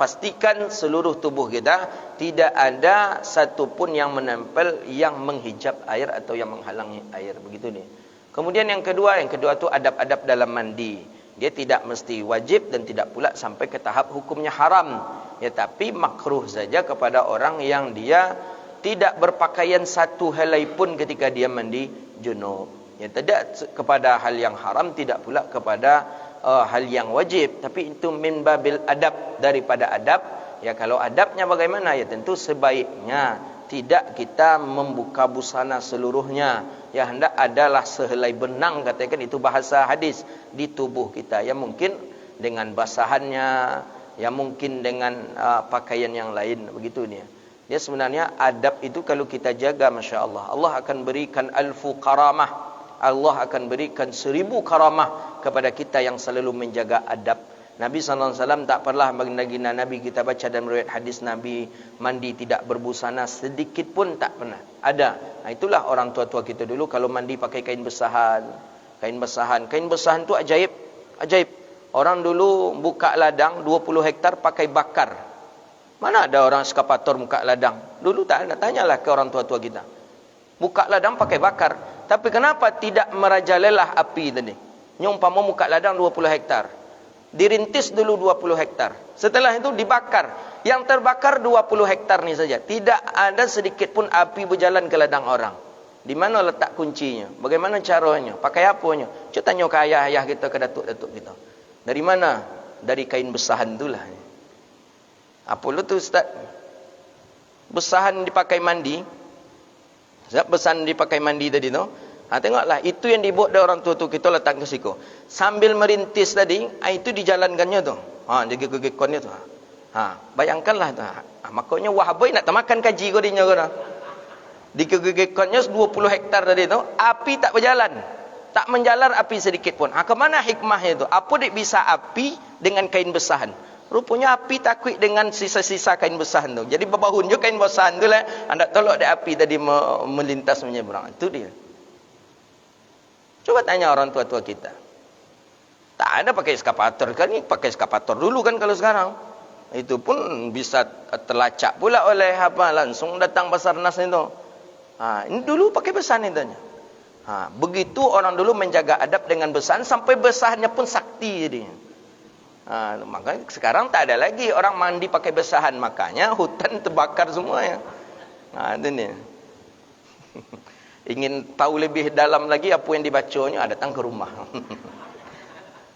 pastikan seluruh tubuh kita tidak ada satu pun yang menempel, yang menghijab air atau yang menghalangi air. Begitu ni. Kemudian yang kedua tu adab-adab dalam mandi. Dia tidak mesti wajib dan tidak pula sampai ke tahap hukumnya haram. Ya, tapi makruh saja kepada orang yang dia tidak berpakaian satu helai pun ketika dia mandi junub. Ya, tidak kepada hal yang haram, tidak pula kepada hal yang wajib, tapi itu min babil adab, daripada adab. Ya, kalau adabnya bagaimana? Ya tentu sebaiknya tidak kita membuka busana seluruhnya. Ya, hendak adalah sehelai benang, katakan itu bahasa hadis, di tubuh kita. Ya mungkin dengan basahannya, ya mungkin dengan pakaian yang lain, begitu ni. Dia sebenarnya adab itu kalau kita jaga, Masya Allah, Allah akan berikan alfu karamah. Allah akan berikan 1000 karamah kepada kita yang selalu menjaga adab. Nabi SAW tak pernah baginda Nabi, kita baca dalam riwayat hadis, Nabi mandi tidak berbusana sedikit pun, tak pernah ada. Nah, itulah orang tua-tua kita dulu kalau mandi pakai kain besahan. Kain besahan tu ajaib. Ajaib. Orang dulu buka ladang 20 hektar pakai bakar. Mana ada orang eskapator buka ladang? Dulu tak ada. Tanyalah ke orang tua-tua kita. Buka ladang pakai bakar. Tapi kenapa tidak merajalela api tadi? Nyumpama buka ladang 20 hektar. Dirintis dulu 20 hektar. Setelah itu dibakar. Yang terbakar 20 hektar ni saja. Tidak ada sedikit pun api berjalan ke ladang orang. Di mana letak kuncinya? Bagaimana caranya? Pakai apanya? Cuba tanya ke ayah-ayah kita, ke datuk-datuk kita. Dari mana? Dari kain besahan itulah. Apa lu tu Ustaz? Besahan dipakai mandi. Sebab besahan dipakai mandi tadi tu. Tengoklah, itu yang dibuat dari orang tua tu, kita letak ke siku. Sambil merintis tadi, itu dijalankannya tu. Dia tu. Bayangkanlah tu. Makanya Wahabai nak makan kaji kau dinya kau. Dikegekonnya 20 hektar tadi tu, api tak berjalan. Tak menjalar api sedikit pun. Kemana hikmahnya tu? Apa dia bisa api dengan kain besahan? Rupanya api takut dengan sisa-sisa kain besahan tu. Jadi berbahun je kain besahan tu lah. Anda tolak dia api tadi melintas menyeberang. Itu dia. Coba tanya orang tua-tua kita. Tak ada pakai eskapator kan? Ni pakai eskapator dulu kan kalau sekarang. Itu pun bisa terlacak pula oleh langsung datang Basarnas itu. Ini dulu pakai besahan itu. Begitu orang dulu menjaga adab dengan besahan sampai besahannya pun sakti jadi. Makanya sekarang tak ada lagi orang mandi pakai besahan, makanya hutan terbakar semua ya. Itu ni. Ingin tahu lebih dalam lagi apa yang dibacanya, datang ke rumah.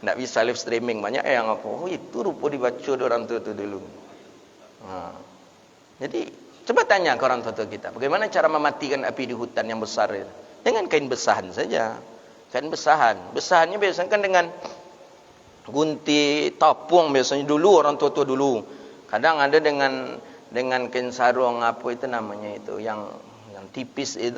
Tak bisa live streaming, banyak yang apa, itu rupa dibaca orang tua tu dulu. Jadi coba tanya ke orang tua kita, bagaimana cara mematikan api di hutan yang besar itu? Dengan kain besahan saja. Kain besahan. Besahannya biasanya kan dengan gunti tapung, biasanya dulu orang tua-tua dulu. Kadang ada dengan kain sarung, apa itu namanya itu, yang tipis itu.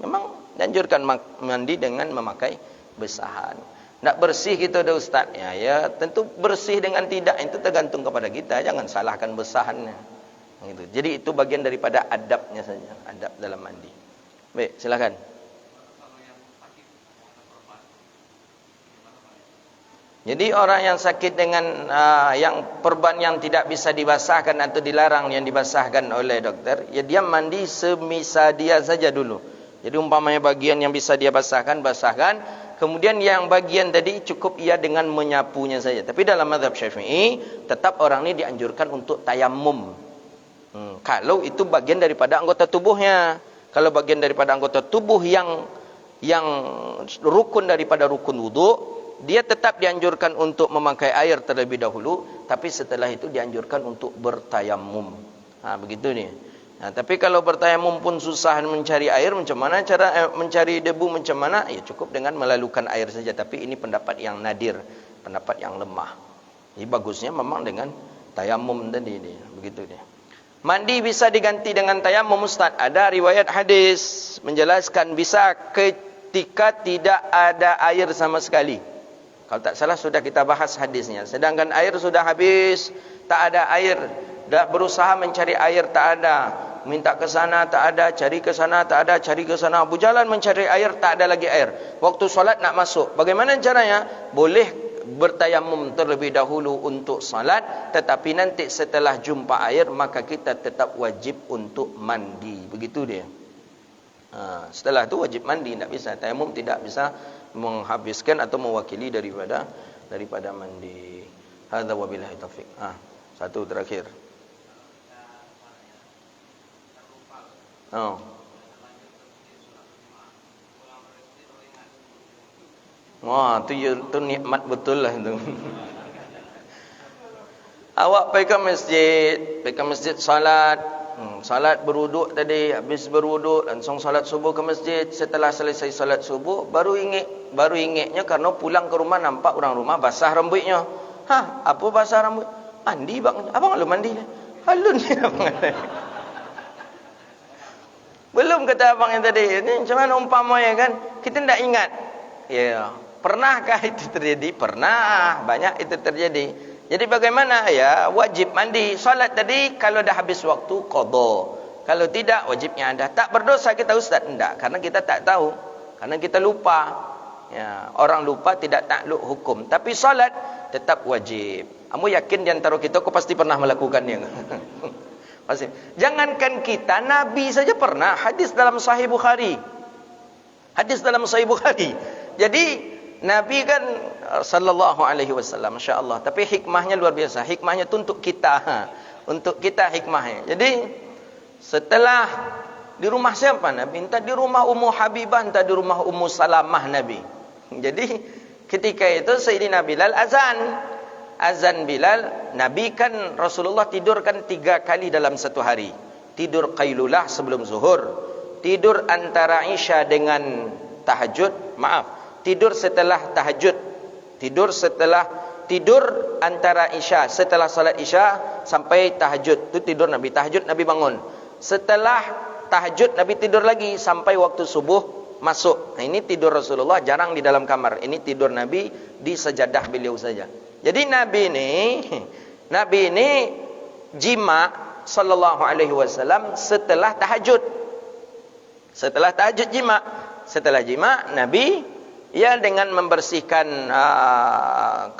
Memang dianjurkan mandi dengan memakai besahan. Tak bersih kita dah Ustaz. Ya, tentu bersih dengan tidak itu tergantung kepada kita. Jangan salahkan besahannya. Gitu. Jadi itu bagian daripada adabnya saja, adab dalam mandi. Baik, silakan. Jadi orang yang sakit dengan yang perban yang tidak bisa dibasahkan atau dilarang yang dibasahkan oleh doktor, ya dia mandi semisa dia saja dulu. Jadi umpamanya bagian yang bisa dia basahkan, kemudian yang bagian tadi cukup ia dengan menyapunya saja. Tapi dalam mazhab Syafi'i tetap orang ini dianjurkan untuk tayammum. Kalau itu bagian daripada anggota tubuhnya. Kalau bagian daripada anggota tubuh yang rukun daripada rukun wudu, dia tetap dianjurkan untuk memakai air terlebih dahulu, tapi setelah itu dianjurkan untuk bertayammum. Begitu nih. Tapi kalau bertayamum pun susah mencari air, macam mana cara mencari debu, macam mana? Ya cukup dengan melalukan air saja. Tapi ini pendapat yang nadir, pendapat yang lemah. Jadi bagusnya memang dengan tayamum tadi dia. Begitu dia. Mandi bisa diganti dengan tayamum Ustaz. Ada riwayat hadis menjelaskan bisa ketika tidak ada air sama sekali. Kalau tak salah sudah kita bahas hadisnya. Sedangkan air sudah habis, tak ada air, dah berusaha mencari air, tak ada. Minta ke sana tak ada, cari ke sana tak ada, cari ke sana, berjalan mencari air, tak ada lagi air. Waktu solat nak masuk, bagaimana caranya? Boleh bertayamum terlebih dahulu untuk salat, tetapi nanti setelah jumpa air maka kita tetap wajib untuk mandi. Begitu dia. Setelah itu wajib mandi, tak bisa tayamum, tidak bisa menghabiskan atau mewakili daripada mandi. Hadza wabillahi taufik. Satu terakhir. Wah, tu nikmat betul lah tu. Awak pergi ke masjid salat, salat berwuduk tadi, habis berwuduk langsung salat subuh ke masjid. Setelah selesai salat subuh baru ingatnya karena pulang ke rumah nampak orang rumah basah rambutnya. Apa basah rambut? Mandi bang. Abang lu mandi lah. Halun ni abang. Belum kata abang yang tadi. Ini macam mana umpamanya kan? Kita tidak ingat. Ya, pernahkah itu terjadi? Pernah, banyak itu terjadi. Jadi bagaimana? Ya, wajib mandi. Salat tadi kalau dah habis waktu qada. Kalau tidak wajibnya ada. Tak berdosa kita ustaz? Tidak, karena kita tak tahu. Karena kita lupa. Ya, orang lupa tidak takluk hukum. Tapi salat tetap wajib. Kamu yakin di antara kita kau pasti pernah melakukannya? Pasti. Jangankan kita, Nabi saja pernah. Hadis dalam Sahih Bukhari. Hadis dalam Sahih Bukhari. Jadi Nabi kan sallallahu alaihi wasallam, masya-Allah. Tapi hikmahnya luar biasa. Hikmahnya itu untuk kita. Untuk kita hikmahnya. Jadi setelah di rumah siapa Nabi? Entah di rumah Ummu Habibah, entah di rumah Ummu Salamah Nabi. Jadi ketika itu Sayyidina Bilal azan Bilal. Nabi kan Rasulullah tidur kan 3 kali dalam satu hari. Tidur qailulah sebelum zuhur, tidur antara Isya dengan tahajud, tidur setelah tahajud, tidur antara Isya, setelah salat Isya sampai tahajud, itu tidur Nabi. Tahajud Nabi bangun. Setelah tahajud Nabi tidur lagi sampai waktu subuh masuk. Nah, ini tidur Rasulullah, jarang di dalam kamar. Ini tidur Nabi di sajadah beliau saja. Jadi Nabi ini jima sallallahu alaihi wasallam setelah tahajud. Setelah tahajud jima. Setelah jima Nabi ya dengan membersihkan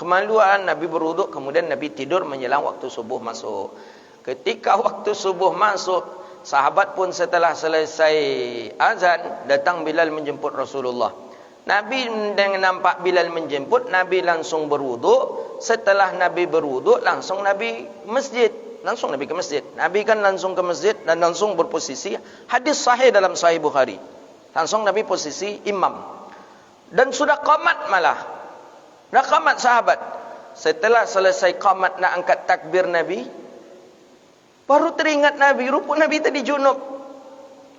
kemaluan, Nabi berwuduk, kemudian Nabi tidur menjelang waktu subuh masuk. Ketika waktu subuh masuk, sahabat pun setelah selesai azan datang Bilal menjemput Rasulullah. Nabi dengan nampak Bilal menjemput, Nabi langsung berwuduk. Setelah Nabi berwuduk, langsung Nabi masjid. Langsung Nabi ke masjid. Nabi kan langsung ke masjid dan langsung berposisi. Hadis sahih dalam Sahih Bukhari. Langsung Nabi posisi imam. Dan sudah qamat malah. Dah qamat sahabat. Setelah selesai qamat nak angkat takbir Nabi, baru teringat Nabi, rupa Nabi tadi junub.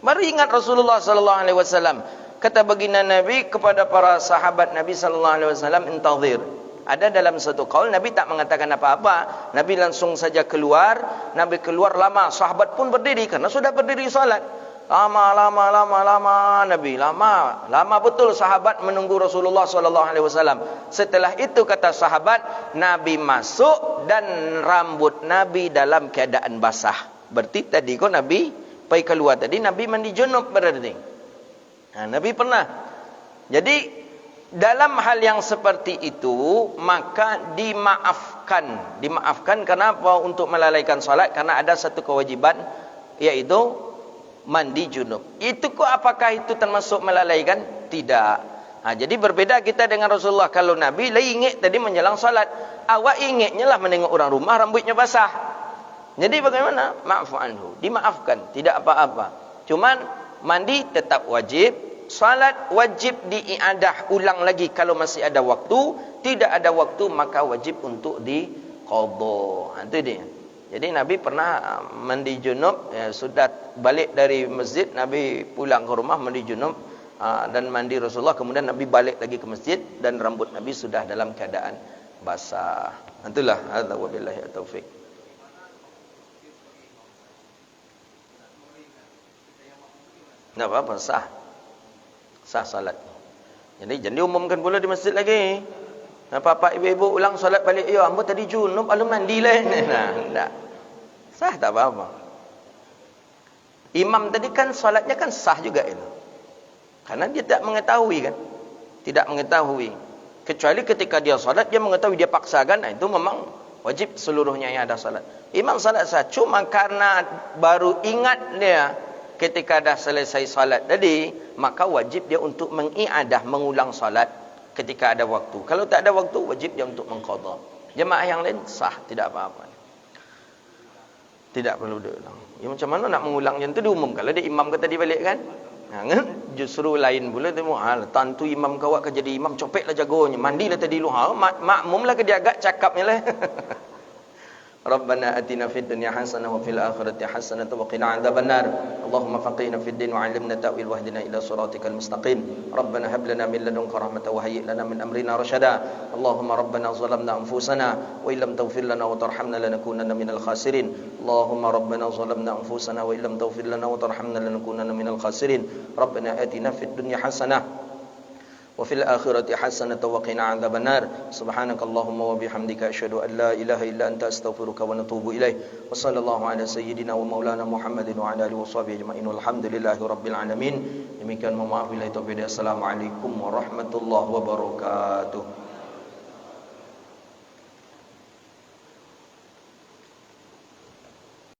Baru ingat Rasulullah sallallahu alaihi wasallam. Kata baginda Nabi kepada para sahabat Nabi sallallahu alaihi wasallam, intadhir. Ada dalam satu qaul Nabi tak mengatakan apa-apa. Nabi langsung saja keluar. Nabi keluar lama. Sahabat pun berdiri karena sudah berdiri salat. Lama Nabi, lama betul sahabat menunggu Rasulullah sallallahu alaihi wasallam. Setelah itu kata sahabat, Nabi masuk dan rambut Nabi dalam keadaan basah. Berarti tadi kok Nabi pergi keluar tadi Nabi mandi junub berarti. Nah, Nabi pernah. Jadi dalam hal yang seperti itu maka dimaafkan. Dimaafkan kenapa? Untuk melalaikan salat karena ada satu kewajiban, yaitu mandi junub. Itu kok apakah itu termasuk melalaikan? Tidak. Nah, jadi berbeda kita dengan Rasulullah. Kalau Nabi ingat tadi menjelang salat, awak ingatnya lah menengok orang rumah rambutnya basah. Jadi bagaimana? Ma'fu anhu. Dimaafkan, tidak apa-apa. Cuman mandi tetap wajib, salat wajib diiadah ulang lagi kalau masih ada waktu. Tidak ada waktu maka wajib untuk diqadha. Itu dia. Jadi Nabi pernah mandi junub, ya, sudah balik dari masjid, Nabi pulang ke rumah mandi junub dan mandi Rasulullah, kemudian Nabi balik lagi ke masjid dan rambut Nabi sudah dalam keadaan basah. Itulah, hadza wabillahi taufik. Tak apa-apa, sah salat. Jadi jangan diumumkan pula di masjid lagi. Bapak ibu-ibu ulang salat balik, ya ambo tadi junub, alu mandi lah. Nah, tak. Sah tak apa-apa. Imam tadi kan salatnya kan sah juga itu. Karena dia tak mengetahui kan. Tidak mengetahui. Kecuali ketika dia salat dia mengetahui, dia paksakan, itu memang wajib seluruhnya yang ada salat. Imam salat sah, cuma karena baru ingat dia ketika dah selesai salat tadi, maka wajib dia untuk mengiadah, mengulang salat ketika ada waktu. Kalau tak ada waktu, wajib dia untuk mengqadha. Jemaah yang lain sah, tidak apa-apa. Tidak perlu diulang. Ya macam mana nak mengulang yang tu diumum. Kalau dia imam kata dia balik kan? Justru lain pula tu tantu imam kau ke jadi imam copeklah jagonya, mandilah tadi lu makmumlah ke dia agak cakapnya lah. ربنا آتنا في الدنيا حسنة وفي الآخرة حسنة وقنا عذاب النار اللهم فقهنا في الدين وعلمنا تأويل واهدنا إلى صراطك المستقيم ربنا هب لنا من لدنك رحمة وهيئ لنا من أمرنا رشدا اللهم ربنا ظلمنا أنفسنا وإن لم تغفر لنا وترحمنا لنكونن من الخاسرين اللهم ربنا ظلمنا أنفسنا وإن لم تغفر لنا وترحمنا لنكونن من الخاسرين ربنا آتنا في الدنيا حسنة وفي الآخرة حسنة وقنا عذاب النار سبحانك اللهم وبحمدك أشهد أن لا إله إلا أنت أستغفرك ونتوب إليه وصلى الله على سيدنا ومولانا محمد وعلى آله وصحبه أجمعين والحمد لله رب العالمين. Demikian, mohon maaf bila itu beda. Assalamualaikum warahmatullahi wabarakatuh.